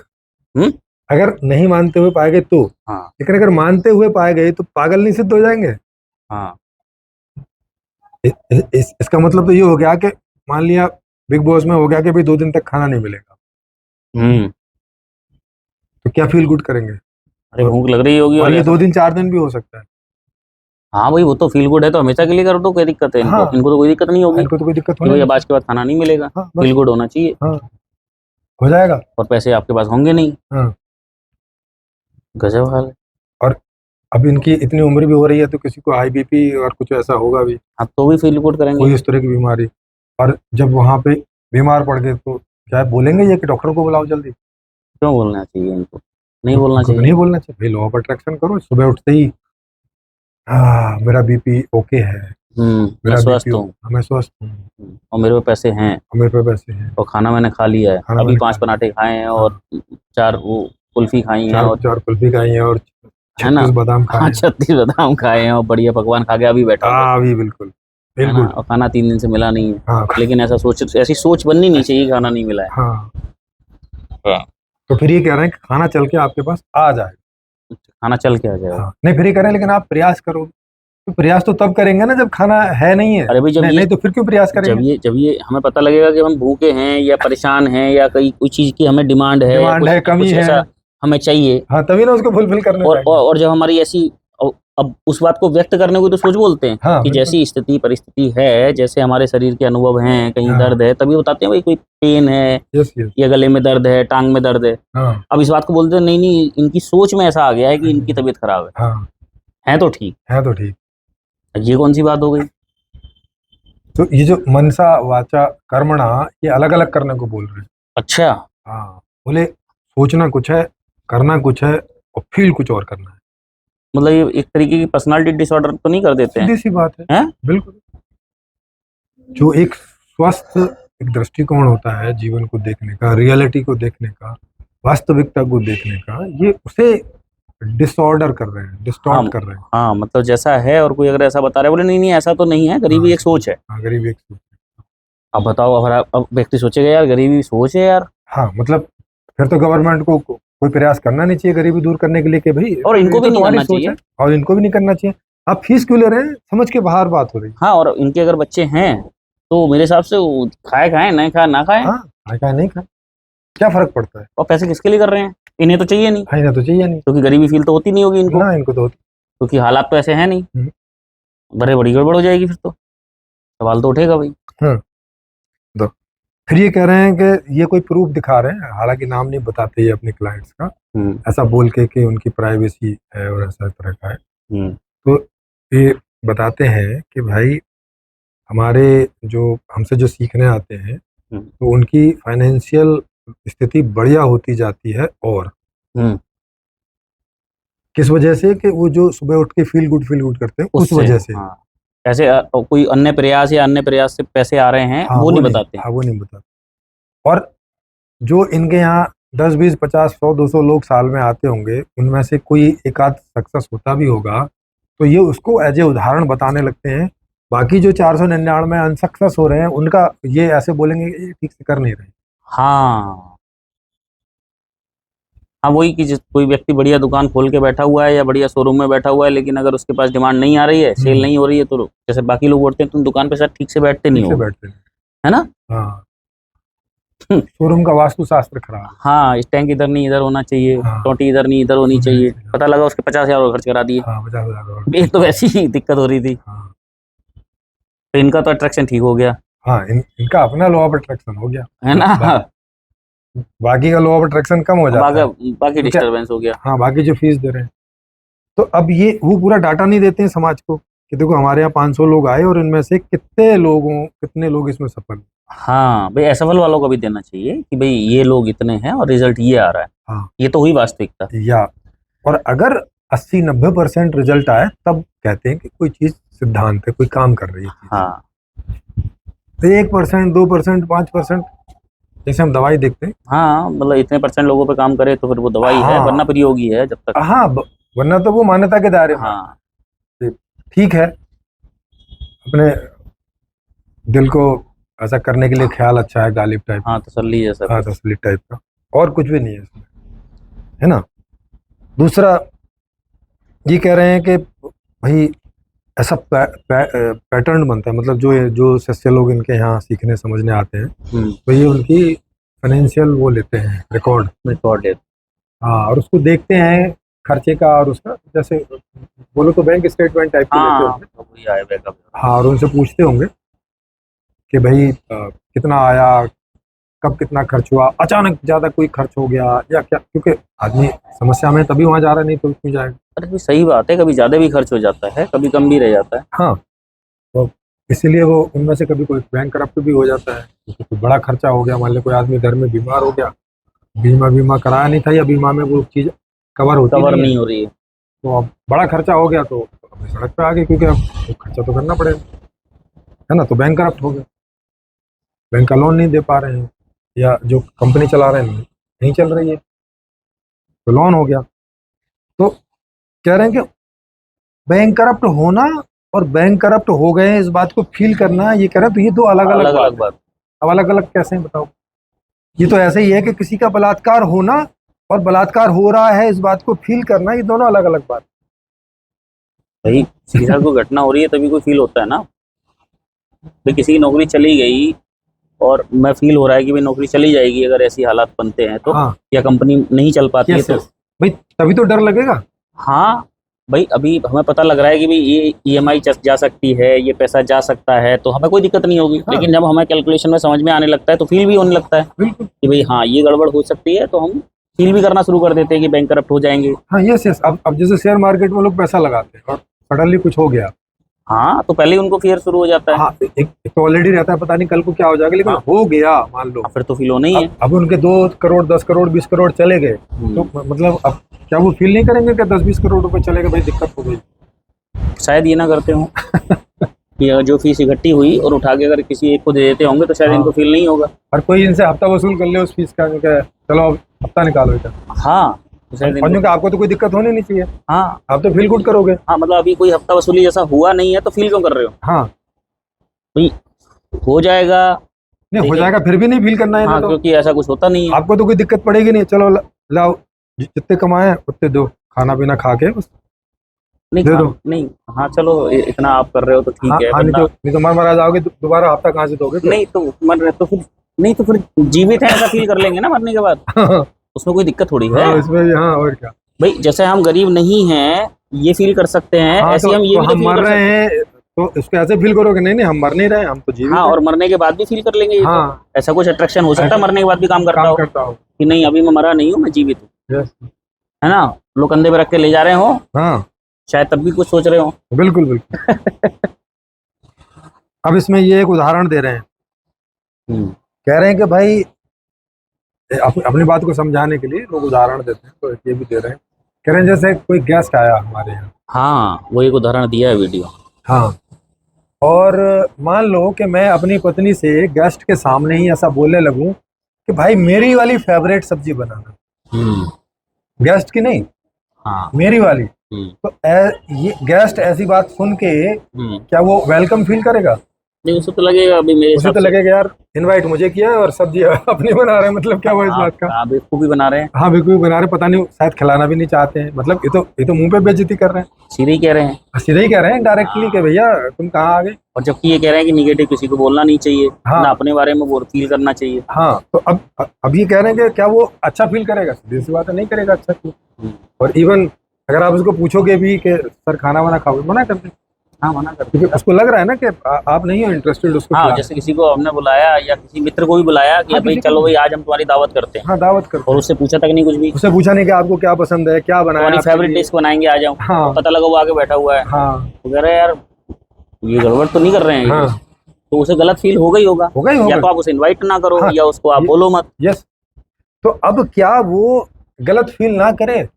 हम्म। अगर नहीं मानते हुए पाए गए तो, हाँ लेकिन अगर मानते हुए पाए गए तो पागल नहीं सिद्ध हो जाएंगे? हाँ इसका मतलब तो ये हो गया कि मान लिया बिग बॉस में हो गया कि भाई 2 दिन तक खाना नहीं मिलेगा, हम्म। तो क्या फील गुड करेंगे? अरे और, भूख लग रही होगी और और ये ऐसा। 2 दिन 4 दिन भी हो सकता है। हाँ भाई, वो तो फील गुड है तो हमेशा के लिए करो तो कोई दिक्कत है हाँ, इनको, इनको तो कोई दिक्कत नहीं होगी इनको तो कोई दिक्कत कि होने भाई नहीं अब आज चाहिए। के बाद खाना नहीं मिलेगा। हाँ, फील बस। गुड होना चाहिए। हाँ, हो जाएगा। और पैसे आपके पास होंगे नहीं। हाँ, गजब हाल है। और अब इनकी इतनी उम्र भी हो रही है तो किसी को हाई बीपी और कुछ ऐसा होगा भी, आप तो भी फील गुड करेंगे। कोई इस तरह की बीमारी। और जब वहां पे बीमार पड़ गए तो क्या बोलेंगे ये कि डॉक्टर को बुलाओ जल्दी? क्यों बोलना चाहिए इनको? नहीं तो बोलना उनको तो चाहिए। नहीं बोलना चाहिए भाई, लॉ ऑफ अट्रैक्शन करो, सुबह उठते ही हाँ, मेरा बीपी ओके है, मैं मेरा स्वस्थ बीपी, हूँ, मैं स्वस्थ हूँ, और मेरे पे पैसे हैं, और मेरे पे पैसे हैं, और खाना मैंने खा लिया है, खाना अभी मैंने खा 5 लिया। पराठे खाए हैं, और हाँ, 4 वो कुल्फ़ी खाई हैं, चार और चार कुल्फी खाई हैं और है ना? 36 बादाम खाए हाँ, हैं। 36 बादाम खाए हैं, और बढ़िया पकवान खा के अभी बैठा हूँ बस, हाँ, अभी बिल्कुल, है ना? बिल्कुल। और खाना 3 दिन से मिला नहीं है। हाँ, लेकिन ऐसी सोच बननी नहीं चाहिए, खाना नहीं मिला है। हाँ, हाँ। तो फिर ये कह रहे हैं कि खाना चल के आपके पास आ जाएगा। खाना चल के आ जाएगा। हाँ, नहीं फिर ये कह रहे हैं लेकिन आप प्रयास करो, तो प्रयास तो तब करेंगे ना जब खाना है नहीं है, अरे भाई, नहीं नहीं तो फिर क्यों प्रयास करेंगे? जब ये हमें पता लगेगा कि हम भूखे हैं या परेशान हैं, या कोई चीज़ की हमें डिमांड है, या डिमांड है, कमी कुछ है। ऐसा हमें चाहिए, हाँ, तभी ना उसको फुलफिल करने जाएंगे। और जब हमारी ऐसी, अब उस बात को व्यक्त करने को तो सोच बोलते हैं हाँ, कि बिल्कुल। जैसी स्थिति परिस्थिति है, जैसे हमारे शरीर के अनुभव हैं, कहीं हाँ, दर्द है, तभी बताते हैं भाई कोई पेन है, यस यस। या गले में दर्द है, टांग में दर्द है। हाँ, अब इस बात को बोलते हैं, नहीं नहीं, इनकी सोच में ऐसा आ गया है कि इनकी तबीयत खराब हाँ, है तो ठीक। है तो ठीक। ये कौन सी बात हो गई? तो ये जो मनसा वाचा कर्मणा, ये अलग अलग करने को बोल रहे हैं। अच्छा। हाँ, बोले सोचना कुछ है, करना कुछ है, और फील कुछ और करना है। मतलब ये एक तरीके की पर्सनालिटी डिसऑर्डर तो नहीं कर देते हैं? सीधी सी बात है, हैं? बिल्कुल। जो एक स्वस्थ एक दृष्टिकोण होता है जीवन को देखने का, रियलिटी को देखने का, वास्तविकता को देखने का, ये उसे डिसऑर्डर कर रहे हैं, हाँ, डिस्टॉर्ट कर रहे हैं। हाँ, मतलब जैसा है, और कोई अगर ऐसा बता रहा है, बोले नहीं नहीं ऐसा तो नहीं है, हाँ, गरीबी एक सोच है। हाँ, गरीब एक सोच। अब बताओ, अगर अब व्यक्ति सोचेगा यार गरीबी सोच है यार, हाँ, मतलब फिर तो गवर्नमेंट को कोई प्रयास करना नहीं चाहिए गरीबी दूर करने के लिए कि भाई और ये इनको भी तो नहीं तुम्हारी करना सोच चाहिए। है, और इनको भी नहीं करना चाहिए। आप फीस क्यों ले रहे हैं, समझ के बाहर बात हो रही है। हाँ, और इनके अगर बच्चे हैं तो मेरे हिसाब से वो खाए खाएं, नहीं खाए ना खाएं। हाँ, क्या नहीं खा, क्या फर्क पड़ता है? और पैसे किसके लिए कर रहे हैं? इन्हें तो चाहिए नहीं, खाई ना तो चाहिए नहीं। क्योंकि गरीबी फील तो होती नहीं होगी इनको, ना इनको तो क्योंकि हालात तो ऐसे हैं नहीं। हम्म, बड़े बड़ी गड़बड़ हो जाएगी फिर तो, सवाल तो उठेगा भाई। हम्म, दो। फिर ये कह रहे हैं कि ये कोई प्रूफ दिखा रहे हैं, हालांकि नाम नहीं बताते ये अपने क्लाइंट्स का, ऐसा बोल के कि उनकी प्राइवेसी है और ऐसा तरह का है। तो ये बताते हैं कि भाई हमारे जो हमसे जो सीखने आते हैं, तो उनकी फाइनेंशियल स्थिति बढ़िया होती जाती है, और किस वजह से कि वो जो सुबह उठ के फील गुड करते हैं, उस उससे, वजह से। हाँ, ऐसे कोई अन्य प्रयास या अन्य प्रयास से पैसे आ रहे हैं, हाँ, वो नहीं बताते। हाँ, वो नहीं बताते। और जो इनके यहाँ 10 20 50 100 200 लोग साल में आते होंगे, उनमें से कोई एक आध सक्सेस होता भी होगा, तो ये उसको एज ए उदाहरण बताने लगते हैं। बाकी जो 499 अनसक्सेस हो रहे हैं, उनका ये ऐसे बोलेंगे कि ये ठीक से कर नहीं रहे। हाँ, हाँ, वही कि कोई व्यक्ति बढ़िया दुकान खोल के बैठा हुआ है या बढ़िया शोरूम में बैठा हुआ है, लेकिन अगर उसके पास डिमांड नहीं आ रही है, सेल नहीं हो रही है, तो जैसे बाकी लोग बोलते हैं तुम दुकान पे शायद ठीक से बैठते नहीं ठीक से हो, बैठते नहीं। है ना? हाँ, शोरूम का वास्तु शास्त्र खराब है। हाँ, इस टैंक इधर नहीं इधर होना चाहिए, हाँ, टोटी इधर नहीं इधर होनी चाहिए, पता लगा उसके 50,000 और खर्च करा दिए। हाँ, 50,000। एक तो वैसी ही दिक्कत हो रही थी, हाँ, तो इनका तो अट्रैक्शन ठीक हो गया, हाँ, इनका अपना लॉ ऑफ अट्रैक्शन हो गया, है ना? बाकी का लॉ ऑफ अट्रैक्शन कम हो जाता है। बाकी डिस्टर्बेंस हो गया। हाँ, बाकी जो फीस दे रहे हैं, तो अब ये वो पूरा डाटा नहीं देते हैं समाज को कि देखो हमारे यहाँ 500 लोग आए और इनमें से कितने लोग इसमें सफल हुए। हाँ भाई, असफल वालों को भी देना चाहिए कि भाई ये लोग इतने हैं और रिजल्ट ये आ रहा है। हाँ, ये तो हुई वास्तविकता। या और अगर 80 90% रिजल्ट आए, तब कहते हैं कि कोई चीज सिद्धांत है, कोई काम कर रही है चीज। हाँ, तो 1% 2% 5%, जैसे हम दवाई देखते हैं। हाँ, मतलब इतने परसेंट लोगों पे काम करे तो फिर वो दवाई है, हाँ, वरना प्रयोगी है जब तक। हाँ, वरना तो वो मान्यता के दायरे में। हाँ, ठीक है, अपने दिल को ऐसा करने के लिए ख्याल अच्छा है, गालिब टाइप। हाँ, तसल्ली जैसा। हाँ, तसलीट टाइप का, और कुछ भी नहीं है इसमें, है ना। दूसरा ये कह रहे हैं कि भाई ऐसा पैटर्न बनता है, मतलब जो शिष्य लोग इनके यहाँ सीखने समझने आते हैं, तो ये उनकी फाइनेंशियल वो लेते हैं, रिकॉर्ड। हाँ, और उसको देखते हैं खर्चे का और उसका, जैसे बोलो तो बैंक स्टेटमेंट टाइप के लेते होंगे। हाँ, और उनसे पूछते होंगे कि भाई कितना आया, कब कितना खर्च हुआ, अचानक ज्यादा कोई खर्च हो गया या क्या, क्योंकि आदमी समस्या में तभी वहां जा रहा है, नहीं तो क्यों जाएगा। अरे सही बात है, कभी ज्यादा भी खर्च हो जाता है, कभी कम भी रह जाता है। हाँ, तो इसीलिए वो उनमें से कभी कोई बैंक करप्ट भी हो जाता है, कोई बड़ा खर्चा हो गया, मान लो कोई आदमी घर में बीमार हो गया, बीमा कराया नहीं था, या बीमा में वो चीज कवर नहीं हो रही है, तो अब बड़ा खर्चा हो गया, तो सड़क पे आ गए, क्योंकि अब तो खर्चा तो करना पड़ेगा, है ना। तो बैंक करप्ट हो गए, बैंक का लोन नहीं दे पा रहे हैं, या जो कंपनी चला रहे हैं नहीं चल रही है, तो लोन हो गया। तो कह रहे हैं कि बैंक करप्ट होना और बैंक करप्ट हो गए हैं, इस बात को फील करना, ये कह रहे हैं, तो ये दो अलग अलग अलग बात अलग है। बात। अब अलग अलग कैसे हैं बताओ। ये तो ऐसे ही है कि किसी का बलात्कार होना और बलात्कार हो रहा है इस बात को फील करना, ये दोनों अलग अलग बात। भाई किसी के साथ कोई घटना हो रही है तभी कोई फील होता है ना। भाई किसी की नौकरी चली गई और मैं फील हो रहा है कि भाई नौकरी चली जाएगी अगर ऐसी हालात बनते हैं तो, हाँ, या कंपनी नहीं चल पाती है यस तो। यस भाई, तभी तो डर लगेगा। हाँ भाई, अभी हमें पता लग रहा है कि भाई ये ईएमआई जा सकती है, ये पैसा जा सकता है, तो हमें कोई दिक्कत नहीं होगी। हाँ। लेकिन जब हमें कैलकुलेशन में समझ में आने लगता है तो फील भी होने लगता है बिल्कुल। कि भाई हाँ ये गड़बड़ हो सकती है, तो हम फील भी करना शुरू कर देते हैं कि बैंक करप्ट हो जाएंगे। हाँ, यस यस। अब जैसे शेयर मार्केट में लोग पैसा लगाते हैं और सडनली कुछ हो गया। हाँ, तो पहले ही उनको फियर शुरू हो जाता है। हाँ, एक तो ऑलरेडी रहता है, पता नहीं कल को क्या हो जाएगा, लेकिन हाँ। हो गया मान लो। फिर तो फील होना ही है। अब उनके 2 करोड़ 10 करोड़ 20 करोड़ चले गए, तो मतलब अब क्या वो फील नहीं करेंगे कि 10-20 करोड़ रुपए चले गए, भाई दिक्कत हो गई। शायद ये ना करते हो कि अगर जो फीस इकट्ठी हुई और उठा के अगर किसी एक को दे देते होंगे तो शायद इनको फील नहीं होगा। और कोई इनसे हफ्ता वसूल कर ले उस फीस का, कि चलो अब हफ्ता निकालो इधर। हाँ, तो शायद और क्योंकि आपको तो कोई दिक्कत होनी नहीं चाहिए, हाँ आप तो फील गुड करोगे। हाँ, मतलब अभी कोई हफ्ता वसूली जैसा हुआ नहीं है तो फील क्यों कर रहे हो हाँ, भाई? हो जाएगा। नहीं हो जाएगा फिर भी नहीं फील करना है हाँ, तो क्योंकि ऐसा कुछ होता नहीं है। आपको तो कोई दिक्कत पड़ेगी नहीं। चलो लाओ, जितने कमाए उतने दो, खाना पीना खा के बस नहीं दे हाँ, दो। नहीं हाँ, चलो इतना आप कर रहे हो तो ठीक हाँ है, हाँ, वरना नहीं तो मर जाओगे, दोबारा हफ्ता कहाँ से दोगे फिर? नहीं तो मर रहे तो फिर, नहीं तो फिर जीवित है ऐसा फील कर लेंगे ना मरने के बाद, हाँ, उसमें कोई दिक्कत थोड़ी है। इसमें भी हाँ, और क्या। भाई जैसे हम गरीब नहीं हैं ये फील कर सकते हैं, हाँ, ऐसे तो हम ये भी तो हम फील मर कर रहे सकते हैं। हैं तो इसको ऐसे फील करोगे, नहीं नहीं हम मर नहीं रहे, हम तो जीवित हाँ, हैं। और मरने के बाद भी फील कर लेंगे ये तो। हाँ, ऐसा कुछ अट्रैक्शन हो सकता है मरने के बाद भी काम करता काम हो करता हो। कि नहीं अभी मैं मरा नहीं हूँ, मैं जीवित हूँ, यस। है ना। लोग कंधे पे रख के ले जा रहे हो, हाँ, शायद तब भी कुछ सोच रहे हो। बिल्कुल बिल्कुल। अब इसमें ये एक उदाहरण दे रहे हैं, कह रहे हैं कि भाई अपनी बात को समझाने के लिए लोग उदाहरण देते हैं, तो ये भी दे रहे हैं। कह रहे हैं जैसे कोई गेस्ट आया हमारे यहाँ। हाँ, वो एक उदाहरण दिया है वीडियो। हाँ, और मान लो कि मैं अपनी पत्नी से गेस्ट के सामने ही ऐसा बोलने लगूं कि भाई मेरी वाली फेवरेट सब्जी बनाना, गेस्ट की नहीं, हाँ। मेरी वाली। तो ये गेस्ट ऐसी बात सुन के क्या वो वेलकम फील करेगा? नहीं, उसे तो लगेगा अभी मेरे उसे हिसाब तो से लगेगा यार इनवाइट मुझे किया है और सब्जी अपनी बना रहे हैं, मतलब क्या हुआ इस बात का? आप बेवकूफ़ी बना रहे हैं। हाँ, बिल्कुल बना रहे हैं, पता नहीं शायद खिलाना भी नहीं चाहते हैं, मतलब ये तो मुंह पे बेइज्जती कर रहे हैं। सीधे ही कह रहे हैं। सीधे ही कह रहे हैं डायरेक्टली कि भैया तुम कहाँ आ गए। और जबकि ये कह रहे हैं कि निगेटिव किसी को बोलना नहीं चाहिए, हाँ। ना अपने बारे में वो फील करना चाहिए। हाँ, तो अब ये कह रहे हैं कि क्या वो अच्छा फील करेगा? सीधी सी बात है, नहीं करेगा अच्छा फील। और इवन अगर आप उसको पूछोगे भी कि सर खाना वाना खाओ, मना कर दे। हाँ, मना कर, क्योंकि उसको लग रहा है ना कि आप नहीं हो इंटरेस्टेड उसको हाँ, खिलाने जैसे किसी को हमने बुलाया या किसी मित्र को भी बुलाया कि हाँ, भाई किसी को चलो भी। भाई आज हम तुम्हारी दावत करते हैं, हाँ, दावत कर, और उससे पूछा तक नहीं कुछ भी, उससे पूछा नहीं कि आपको क्या पसंद है, क्या बनाया तुम्हारी आपके फेवरेट लिए। डिश बनाएंगे आ जाओ, हाँ। तो पता लगा वो आगे बैठा हुआ है, हाँ तो कह रहे हैं यार ये गड़बड़ तो नहीं कर रहे हैं ये? हाँ, तो उसे गलत फील होगा ही होगा, होगा ही या होगा। तो आप उसे इनवाइट ना करो हाँ, या उसको आप बोलो मत। यस। तो अब क्या वो गलत फील ना करे?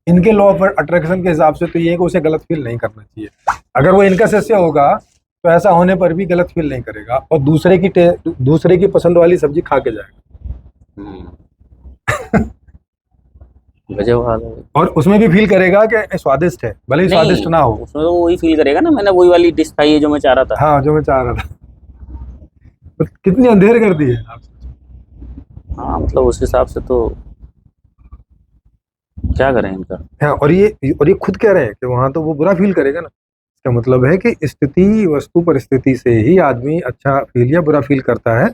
इनके लॉ ऑफ अट्रैक्शन के हिसाब से तो ये कि उसे गलत फील नहीं करना चाहिए। अगर वो इनका सदस्य होगा तो ऐसा होने पर भी गलत फील नहीं करेगा और दूसरे की पसंद वाली सब्जी खा के जाएगा। गजब हाल है। और उसमें भी फील करेगा कि स्वादिष्ट है, भले ही स्वादिष्ट ना हो। उसमें तो वही फील करेगा ना, मैंने वही वाली डिश खाई है जो मैं चाह रहा था। हाँ, जो मैं चाह रहा था। तो कितनी अंधेर कर दी है। हाँ, मतलब उस हिसाब से तो क्या करें इनका। हाँ, और ये खुद कह रहे हैं कि वहां तो वो बुरा फील करेगा ना। इसका मतलब है कि स्थिति वस्तु परिस्थिति से ही आदमी अच्छा फील या बुरा फील करता है।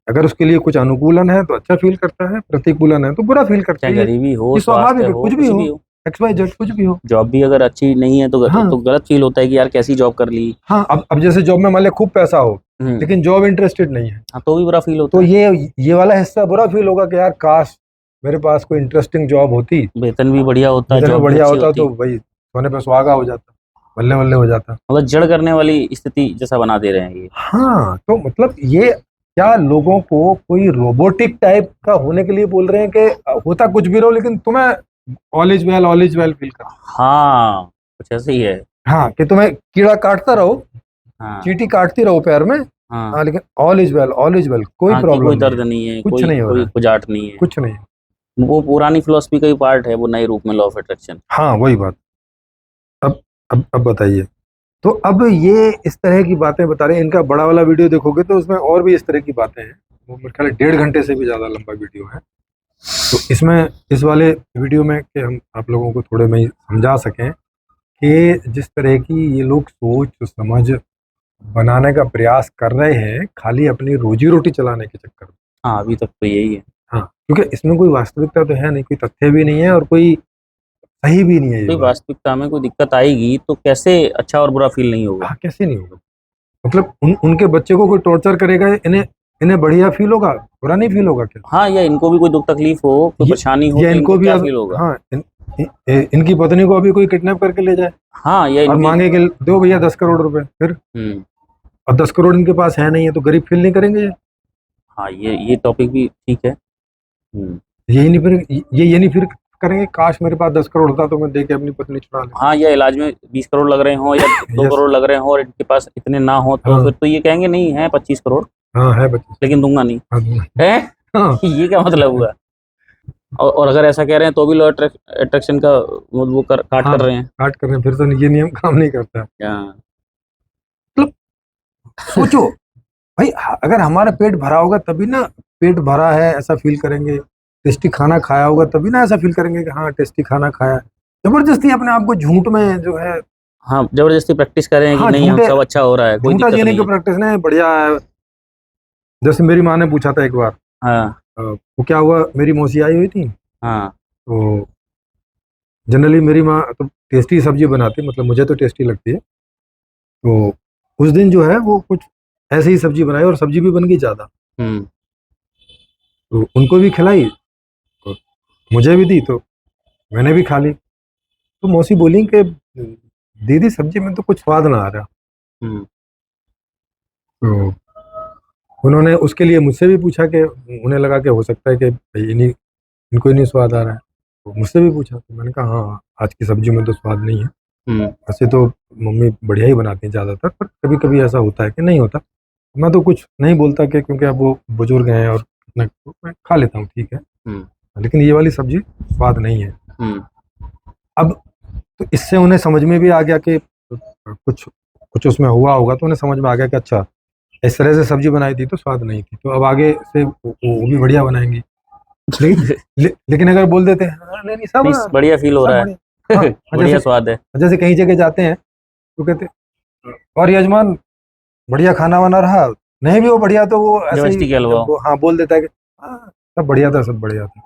अगर उसके लिए कुछ अनुकूलन है तो अच्छा फील करता है, प्रतिकूलन है तो बुरा फील करता चाहे है। गरीबी हो, ये स्वाभाविक स्वास्थ्य है, हो, कुछ भी हो, XYZ कुछ भी हो। जॉब भी अगर अच्छी नहीं है तो हाँ। तो गलत फील होता है कि यार कैसी जॉब कर ली। हाँ, अब जैसे जॉब में मान लिया खूब पैसा हो लेकिन जॉब इंटरेस्टेड नहीं है, हाँ, तो भी बुरा फील होता तो है। ये वाला हिस्सा बुरा फील होगा कि यार काश मेरे पास कोई इंटरेस्टिंग जॉब होती, वेतन भी बढ़िया होता, वेतन भी जॉब भी बढ़िया अच्छी होता, होती। तो भाई सोने पे सुहागा हो जाता, बल्ले बल्ले हो जाता। मतलब जड़ करने वाली स्थिति जैसा बना दे रहे हैं ये। हाँ, तो मतलब ये क्या लोगों को कोई रोबोटिक टाइप का होने के लिए बोल रहे हैं कि होता कुछ भी रहो लेकिन तुम्हें ऑल इज वेल फील कर। हाँ, कुछ ऐसे ही है। हाँ, कि तुम्हें कीड़ा काटता रहो, हाँ चींटी काटती रहो पैर में, हाँ हाँ, लेकिन all is well, all is well, कोई हाँ, कि प्रॉब्लम कोई नहीं दर्द है, नहीं है, कुछ कोई नहीं हो रहा कोई है, खुजाट नहीं है। कुछ नहीं। वो पुरानी फिलोसफी का ही पार्ट है वो नए रूप में लॉ ऑफ अट्रैक्शन। हाँ, वही बात। अब अब बताइए। तो अब ये इस तरह की बातें बता रहे हैं। इनका बड़ा वाला वीडियो देखोगे तो उसमें और भी इस तरह की बातें हैं। वो मेरे ख्याल है 1.5 घंटे से भी ज़्यादा लंबा वीडियो है। तो इसमें इस वाले वीडियो में कि हम आप लोगों को थोड़े में समझा सकें कि जिस तरह की ये लोग सोच समझ बनाने का प्रयास कर रहे हैं खाली अपनी रोजी रोटी चलाने के चक्कर में। हाँ, अभी तक तो यही है। हाँ, क्योंकि इसमें कोई वास्तविकता तो है नहीं, कोई तथ्य भी नहीं है और कोई सही भी नहीं है ये कोई बात। वास्तविकता में कोई दिक्कत आएगी तो कैसे अच्छा और बुरा फील नहीं होगा। हाँ, कैसे नहीं होगा? मतलब उनके बच्चे को कोई टॉर्चर करेगा, इन्हें इन्हें बढ़िया फील होगा, बुरा नहीं फील होगा क्या? हाँ, या इनको भी कोई दुख तकलीफ हो, कोई परेशानी हो या तो इनको इनको भी क्या फील होगा। हाँ, इनकी पत्नी को अभी कोई किडनैप करके ले जाए हाँ, या और इनकी। मांगे कि दो भैया 10 करोड़ रुपए, फिर हम्म। अब 10 करोड़ इनके पास है नहीं है तो गरीब फील नहीं करेंगे ये? हाँ, ये टॉपिक भी ठीक है। यही नहीं, फिर ये नहीं फिर करेंगे काश मेरे पास 10 करोड़ होता तो मैं दे के अपनी पत्नी छुड़ा ले। हाँ, या इलाज में 20 करोड़ लग रहे हो या 2 यस। करोड़ लग रहे हो और इनके पास इतने ना हो तो हाँ फिर तो ये कहेंगे नहीं है 25 करोड़, हाँ, है बच्चे। लेकिन दूंगा नहीं। हाँ है हाँ, ये क्या मतलब हुआ। और अगर ऐसा कह रहे हैं तो भी लॉ अट्रैक्शन का वो काट हाँ, कर रहे हैं। काट कर रहे हैं, फिर तो ये नियम काम नहीं करता है। हाँ। मतलब सोचो भाई, अगर हमारा पेट भरा होगा तभी ना पेट भरा है ऐसा फील करेंगे, टेस्टी खाना खाया होगा तभी ना ऐसा फील करेंगे कि हाँ टेस्टी खाना खाया। जबरदस्ती अपने आप को झूठ में जो है, हाँ, जबरदस्ती प्रैक्टिस करें कि हाँ, नहीं हम सब अच्छा हो रहा है, कोई झूठा दिक्कत जीने नहीं की है। प्रैक्टिस नहीं बढ़िया है। जैसे मेरी माँ ने पूछा था एक बार, हाँ वो क्या हुआ, मेरी मौसी आई हुई थी, हाँ तो जनरली मेरी माँ तो टेस्टी सब्जी बनाती, मतलब मुझे तो टेस्टी लगती है। तो उस दिन जो है वो कुछ ऐसे ही सब्जी बनाई और सब्जी भी बन गई ज़्यादा, हम्म तो उनको भी खिलाई, तो मुझे भी दी, तो मैंने भी खा ली। तो मौसी बोली कि दीदी सब्जी में तो कुछ स्वाद ना आ रहा। हम्म तो उन्होंने उसके लिए मुझसे भी पूछा कि उन्हें लगा कि हो सकता है कि भाई इन्हीं इनको ही नहीं स्वाद आ रहा है, तो मुझसे भी पूछा, तो मैंने कहा हाँ आज की सब्जी में तो स्वाद नहीं है। हम्म वैसे तो मम्मी बढ़िया ही बनाती हैं ज़्यादातर, पर कभी कभी ऐसा होता है कि नहीं होता। मैं तो कुछ नहीं बोलता कि क्योंकि अब वो बुजुर्ग हैं और मैं खा लेता हूँ, ठीक है, हम्म लेकिन ये वाली सब्जी स्वाद नहीं है। हम्म अब तो इससे उन्हें समझ में भी आ गया कि कुछ कुछ उसमें हुआ होगा, तो उन्हें समझ में आ गया कि अच्छा इस तरह से सब्जी बनाई थी तो स्वाद नहीं थी, तो अब आगे से वो भी बढ़िया बनाएंगे। लेकिन अगर बोल देते हैं हाँ, नहीं नहीं सब नहीं, बढ़िया फील हो सब रहा बढ़िया, है। हाँ, बढ़िया स्वाद है। जैसे कहीं जगह जाते हैं तो कहते और यजमान बढ़िया खाना वाना रहा, नहीं भी वो बढ़िया तो वो ऐसे ही जबरदस्ती के हलवा। हाँ बोल देता है कि हाँ सब बढ़िया था, सब बढ़िया था।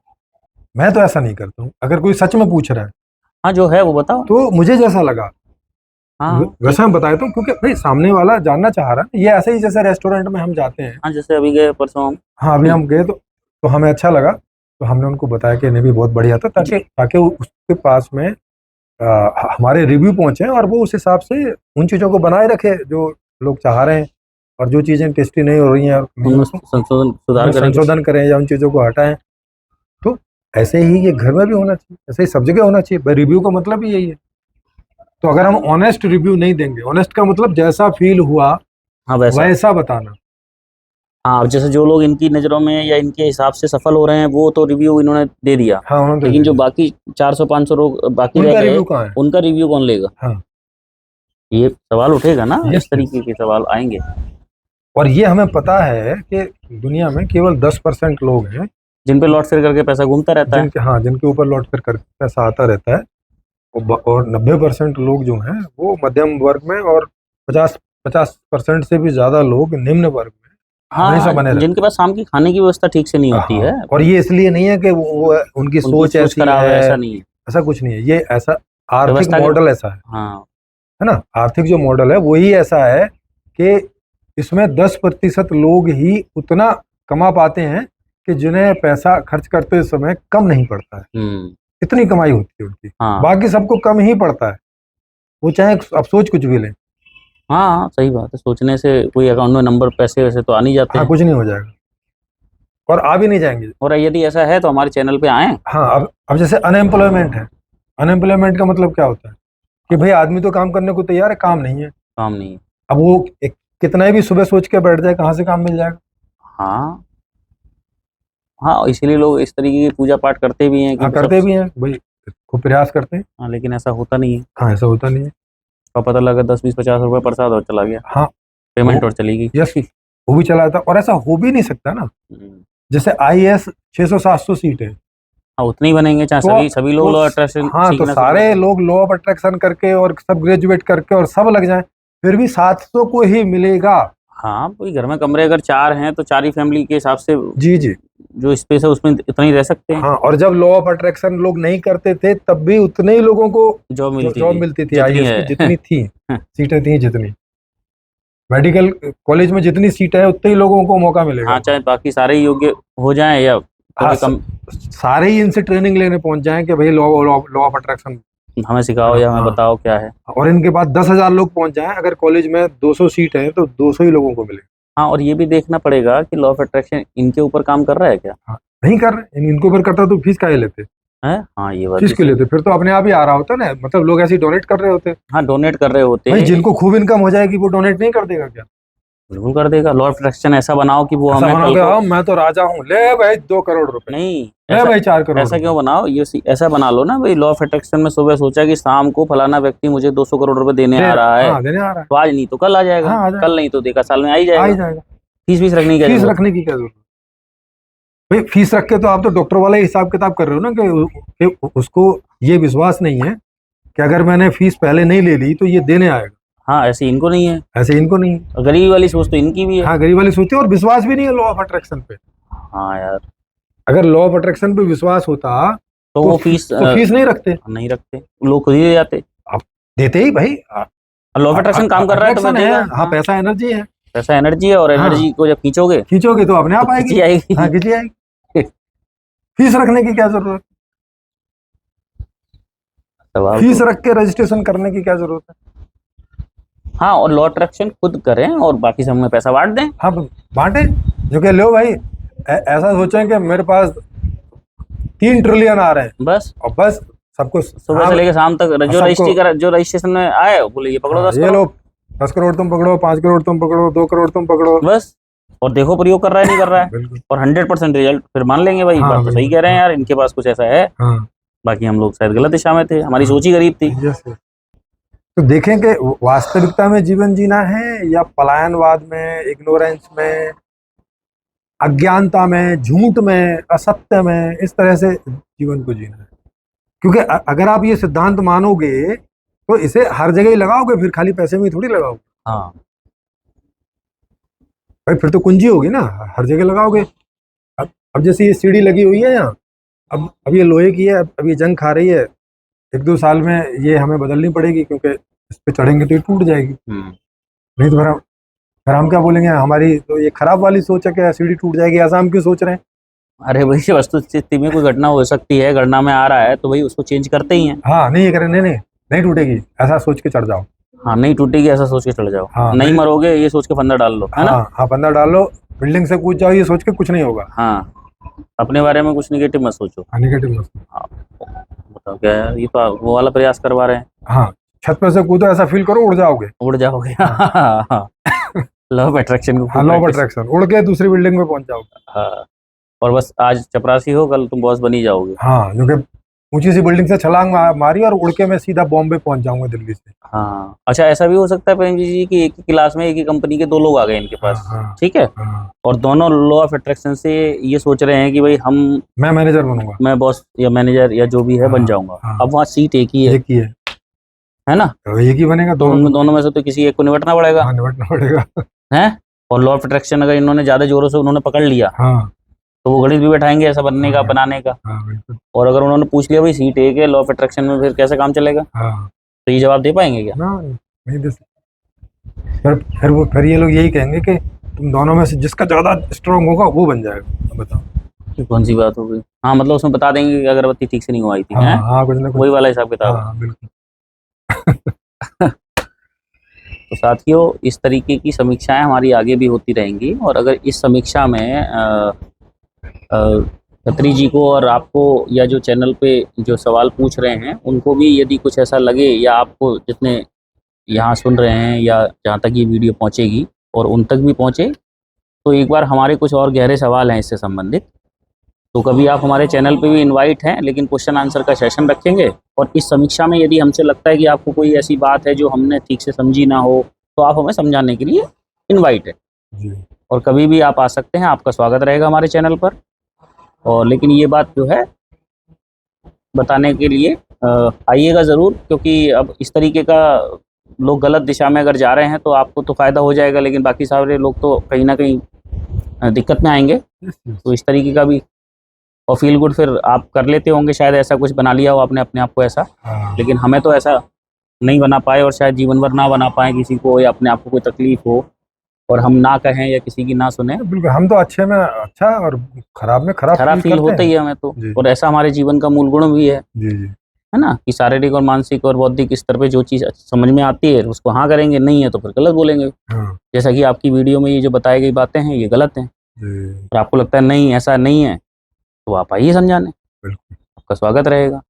मैं तो ऐसा नहीं करता हूँ, अगर कोई सच में पूछ रहा है हाँ, जो है वो बताओ। तो मुझे जैसा लगा हाँ वैसा मैं बताया, तो क्योंकि भाई सामने वाला जानना चाह रहा है। ये ऐसे ही जैसे रेस्टोरेंट में हम जाते हैं, हाँ, जैसे अभी गए परसों हम। हाँ अभी हम गए तो हमें अच्छा लगा, तो हमने उनको बताया कि नहीं भी बहुत बढ़िया था, ताकि ताकि उसके पास में हमारे रिव्यू पहुंचे और वो उस हिसाब से उन चीज़ों को बनाए रखे जो लोग चाह रहे हैं, और जो चीज़ें टेस्टी नहीं हो रही हैं उनमें संशोधन सुधार उनमें करें कुछ। संशोधन करें या उन चीज़ों को हटाएं। तो ऐसे ही ये घर में भी होना चाहिए, ऐसे ही सब जगह होना चाहिए भाई। रिव्यू का मतलब ही यही है। तो अगर हम ऑनेस्ट रिव्यू नहीं देंगे, ऑनेस्ट का मतलब जैसा फील हुआ हाँ वैसा। वैसा बताना। हाँ, जैसे जो लोग इनकी नज़रों में या इनके हिसाब से सफल हो रहे हैं वो तो रिव्यू इन्होंने दे दिया, हाँ उन्होंने तो लेकिन दे जो दिया। बाकी 400-500 लोग बाकी रह उनका गए रिव्यू कहाँ है? उनका रिव्यू कौन लेगा। हाँ, ये सवाल उठेगा ना, यस इस तरीके के सवाल आएंगे। और ये हमें पता है कि दुनिया में केवल 10% लोग हैं जिन पे लौट फिर करके पैसा घूमता रहता है। जिनके, हाँ, जिनके ऊपर लौट कर पैसा आता रहता है। और 90% लोग जो हैं वो मध्यम वर्ग में, और 50% से भी ज्यादा लोग निम्न वर्ग में हमेशा हाँ, बने रहते जिनके पास शाम की खाने की व्यवस्था ठीक से नहीं हैं। होती हाँ, है। और ये इसलिए नहीं है कि वो उनकी उनकी सोच सोच ऐसी खराब है, है, ऐसा नहीं है। ऐसा कुछ नहीं है। ये ऐसा आर्थिक व्यवस्था के। मॉडल ऐसा हाँ। है ना, आर्थिक जो मॉडल है वही ऐसा है कि इसमें 10% लोग ही उतना कमा पाते हैं कि जिन्हें पैसा खर्च करते समय कम नहीं पड़ता है, इतनी कमाई होती है उनकी। हाँ बाकी सबको कम ही पड़ता है, वो चाहे अब सोच कुछ भी लें। हाँ, सही बात है। सोचने से कोई अकाउंट में नंबर पैसे वैसे तो आ नहीं जाते हाँ, हैं। कुछ नहीं हो जाएगा और आ भी नहीं जाएंगे। और यदि ऐसा है तो हमारे चैनल पे आए। हाँ, अब जैसे अनएम्प्लॉयमेंट है, अनएम्प्लॉयमेंट का मतलब क्या होता है कि भाई आदमी तो काम करने को तैयार है, काम नहीं है। काम नहीं है। अब वो कितना भी सुबह सोच के बैठ जाए, कहाँ से काम मिल जाएगा। हाँ हाँ, इसीलिए लोग इस तरीके की पूजा पाठ करते भी हैं कि हाँ करते भी हैं भाई, खूब प्रयास करते हैं। हाँ, लेकिन ऐसा होता नहीं है। हाँ ऐसा होता नहीं है। का पता लगा 10-20-50 रुपए प्रसाद और चला गया, हाँ पेमेंट और चली गई। यस, वो भी चला था। और ऐसा हो भी नहीं सकता ना। जैसे IAS 600-700 सीट है, हाँ, उतने ही बनेंगे चाहे तो सभी लोग लॉ अट्रैक्शन हाँ, तो सीखना सारे लोग लॉ ऑफ अट्रैक्शन करके और सब ग्रेजुएट करके और सब लग जाए, फिर भी 700 को ही मिलेगा। हाँ, कोई घर में कमरे अगर 4 हैं तो 4 ही फैमिली के हिसाब से जी जी। जो स्पेस है उसमें इतना ही रह सकते हैं। हाँ, और जब लॉ ऑफ अट्रैक्शन लोग नहीं करते थे तब भी उतने ही लोगों को जॉब जॉब मिलती थी। जितनी IAS की है। जितनी थी सीटें थी, जितनी मेडिकल कॉलेज में जितनी सीटें हैं उतने ही लोगों को मौका मिलेगा। हाँ, चाहे बाकी सारे ही योग्य हो जाएं या हाँ, थोड़े कम, सारे ही इनसे ट्रेनिंग लेने पहुंच जाएं कि भाई लॉ ऑफ अट्रैक्शन हमें सिखाओ या हमें हाँ। बताओ क्या है। और इनके बाद 10,000 लोग पहुंच जाएं, अगर कॉलेज में 200 सीट है तो 200 ही लोगों को मिले। हाँ, और ये भी देखना पड़ेगा कि लॉ ऑफ अट्रैक्शन इनके ऊपर काम कर रहा है क्या। हाँ, नहीं कर रहे, इनको ऊपर करता तो फीस काहे लेते, है, हाँ ये बात फीस भी क्यों सही। लेते, फिर तो अपने आप ही आ रहा होता ना, मतलब लोग ऐसे डोनेट कर रहे होते। हाँ, डोनेट कर रहे होते भाई हैं। जिनको खूब इनकम हो जाएगी वो डोनेट नहीं कर देगा क्या। बिल्कुल कर देगा। लॉ ऑफ अट्रैक्शन ऐसा बनाओ कि वो ऐसा हमें बना कल के को आओ, मैं तो राजा हूँ, ले भाई 2 करोड़ रुपए, नहीं, ले ऐसा भाई 4 करोड़ ऐसा क्यों रुपए। बनाओ, ऐसा बना लो ना भाई, लॉ ऑफ अट्रैक्शन में सुबह सोचा कि शाम को फलाना व्यक्ति मुझे 200 करोड़ रुपए देने आ रहा है, हाँ देने आ रहा है। तो आज नहीं तो कल आ जाएगा, हाँ आ जाएगा, कल नहीं तो देखा साल में आ ही आ ही जाएगा। जाएगा। फीस रखने की क्या फीस जरूरत रखने की क्या जरूरत भाई। फीस रख के तो आप तो डॉक्टर वाला ही हिसाब किताब कर रहे हो ना, कि उसको ये विश्वास नहीं है कि अगर मैंने फीस पहले नहीं ले ली तो ये देने आएगा। हाँ, ऐसे इनको नहीं है। ऐसे इनको नहीं है। गरीबी वाली सोच तो इनकी भी है। हाँ, गरीब वाली सोचते हैं, और विश्वास भी नहीं है लॉ ऑफ अट्रैक्शन पे। हाँ यार, अगर लॉ ऑफ अट्रैक्शन पे विश्वास होता तो वो फीस नहीं रखते, नहीं रखते, लोग खुद ही दे जाते। अब देते ही भाई। लॉ ऑफ अट्रैक्शन काम कर रहा है तो अट्रैक्शन है। देगा। हाँ, पैसा एनर्जी है। पैसा एनर्जी है, और हाँ। एनर्जी को जब खींचोगे खींचोगे तो अपने आप तो आएगी। खींची आएगी। हाँ खींची आएगी। फीस रखने की क्या जरूरत, सवाल फीस तो रख के रजिस्ट्रेशन करने की क्या जरूरत है। हाँ, और लॉ अट्रैक्शन खुद करें और बाकी सब में पैसा बांट दें। हाँ बांटे, जो कि लो भाई ऐसा सोचें कि मेरे पास 3 ट्रिलियन आ रहे हैं, बस और बस सबको सुबह से लेकर शाम तक जो रजिस्ट्रेशन में आए बोले ये पकड़ो 10 ये करोड़, लो 10 करोड़ तुम पकड़ो, 5 करोड़ तुम पकड़ो, 2 करोड़ तुम पकड़ो, बस। और देखो प्रयोग कर रहा है नहीं कर रहा है, बिल्कुल। और 100% रिजल्ट फिर मान लेंगे भाई, हाँ, बात तो सही कह रहे हैं यार, इनके पास कुछ ऐसा है। हाँ बाकी हम लोग शायद गलत दिशा में थे, हमारी सोच ही गरीब थी। यस। तो देखें कि वास्तविकता में जीवन जीना है या पलायनवाद में, इग्नोरेंस में, अज्ञानता में, झूठ में, असत्य में, इस तरह से जीवन को जीना है। क्योंकि अगर आप ये सिद्धांत मानोगे तो इसे हर जगह ही लगाओगे, फिर खाली पैसे में ही थोड़ी लगाओगे। हाँ, भाई फिर तो कुंजी होगी ना, हर जगह लगाओगे। अब जैसे ये सीढ़ी लगी हुई है यहाँ, अब ये लोहे की है, अब ये जंग खा रही है, 1-2 साल में ये हमें बदलनी पड़ेगी, क्योंकि इस पे चढ़ेंगे तो ये टूट जाएगी। नहीं तो फिर हम क्या बोलेंगे, हमारी तो ये खराब वाली सोच है कि सीढ़ी टूट जाएगी, ऐसा हम क्यों सोच रहे हैं। अरे भाई वस्तुस्थिति में कोई घटना हो सकती है, घटना में आ रहा है तो भाई उसको चेंज करते ही हैं। हाँ नहीं ये करें, नहीं टूटेगी ऐसा सोच के चढ़ जाओ। हाँ, नहीं टूटेगी ऐसा सोच के चढ़ जाओ। हाँ, नहीं मरोगे ये सोच के फंदा डाल लो, है ना। हाँ बंदा डाल लो, बिल्डिंग से कूद जाओ ये सोच के कुछ नहीं होगा। हाँ, अपने बारे में कुछ निगेटिव मत सोचो। नेगेटिव मत। हाँ, बताओ क्या है, ये तो वो वाला प्रयास करवा रहे हैं। हाँ, छत पे से कूदो, ऐसा फील करो उड़ जाओगे, उड़ जाओगे। लॉ ऑफ अट्रैक्शन को हाँ, लॉ ऑफ अट्रैक्शन, उड़ के दूसरी बिल्डिंग में पहुंच जाओगे। हाँ, और बस आज चपरासी हो कल तुम बॉस बनी जाओगे। हाँ, जो कि ऊंची सी बिल्डिंग से छलांग मारी और उड़ के मैं सीधा बॉम्बे पहुंच जाऊंगा दिल्ली से। हाँ, अच्छा ऐसा भी हो सकता है प्रेम जी कि एक ही क्लास में एक ही कंपनी के 2 लोग आ गए इनके पास, हाँ, ठीक है, हाँ, और दोनों लॉ ऑफ अट्रैक्शन से ये सोच रहे हैं कि भाई मैं मैनेजर बनूंगा, मैं बॉस या मैनेजर या जो भी है बन जाऊंगा। हाँ। अब वहाँ सीट एक ही एक ही है ना, तो एक ही बनेगा, तो उन दोनों में से तो किसी एक को निपटना पड़ेगा। हाँ, निपटना पड़ेगा। है, और लॉ ऑफ अट्रैक्शन अगर इन्होंने ज्यादा जोरों से उन्होंने पकड़ लिया हाँ, तो वो गणित भी बैठाएंगे ऐसा बनने का, बनाने का। हाँ बिल्कुल। और अगर उन्होंने पूछ लिया भाई सीट एक है लॉ ऑफ अट्रैक्शन में, फिर कैसे काम चलेगा। हाँ, तो ये जवाब दे पाएंगे क्या। ना नहीं दे सकते। फिर ये लोग यही कहेंगे कि तुम दोनों में से जिसका ज्यादा स्ट्रांग होगा वो बन जाएगा। बताओ कौन सी बात हो गई। हाँ, मतलब उसमें बता देंगे कि अगरबत्ती ठीक से नहीं हुई थी। हाँ, हाँ कुछ ना कुछ, वही वाला हिसाब किताब। हाँ बिल्कुल। तो साथियों, इस तरीके की समीक्षाएं हमारी आगे भी होती रहेंगी, और अगर इस समीक्षा में खत्री जी को और आपको, या जो चैनल पे जो सवाल पूछ रहे हैं उनको भी यदि कुछ ऐसा लगे, या आपको जितने यहाँ सुन रहे हैं या जहाँ तक ये वीडियो पहुँचेगी और उन तक भी पहुँचे, तो एक बार हमारे कुछ और गहरे सवाल हैं इससे संबंधित, तो कभी आप हमारे चैनल पे भी इनवाइट हैं, लेकिन क्वेश्चन आंसर का सेशन रखेंगे। और इस समीक्षा में यदि हमसे लगता है कि आपको कोई ऐसी बात है जो हमने ठीक से समझी ना हो, तो आप हमें समझाने के लिए इनवाइट है जी। और कभी भी आप आ सकते हैं, आपका स्वागत रहेगा हमारे चैनल पर। और लेकिन ये बात जो है बताने के लिए आइएगा ज़रूर, क्योंकि अब इस तरीके का लोग गलत दिशा में अगर जा रहे हैं तो आपको तो फ़ायदा हो जाएगा, लेकिन बाकी सारे लोग तो कहीं ना कहीं दिक्कत में आएंगे। तो इस तरीके का भी, और फील गुड फिर आप कर लेते होंगे, शायद ऐसा कुछ बना लिया हो आपने अपने आप को ऐसा, हाँ। लेकिन हमें तो ऐसा नहीं बना पाए और शायद जीवन भर ना बना पाए किसी को, या अपने आप को कोई तकलीफ हो और हम ना कहें या किसी की ना सुने। बिल्कुल, हम तो अच्छे में अच्छा और खराब में खराब खराब फील करते होता ही हैं। है हमें तो, जी। और ऐसा हमारे जीवन का मूल गुण भी है जी जी। है ना, कि शारीरिक और मानसिक और बौद्धिक स्तर पे जो चीज़ समझ में आती है उसको हाँ करेंगे, नहीं है तो फिर गलत बोलेंगे। हाँ। जैसा कि आपकी वीडियो में ये जो बताई गई बातें हैं ये गलत हैं, जी। और आपको लगता है नहीं ऐसा नहीं है, तो आप आइए समझाने, बिल्कुल। आपका स्वागत रहेगा।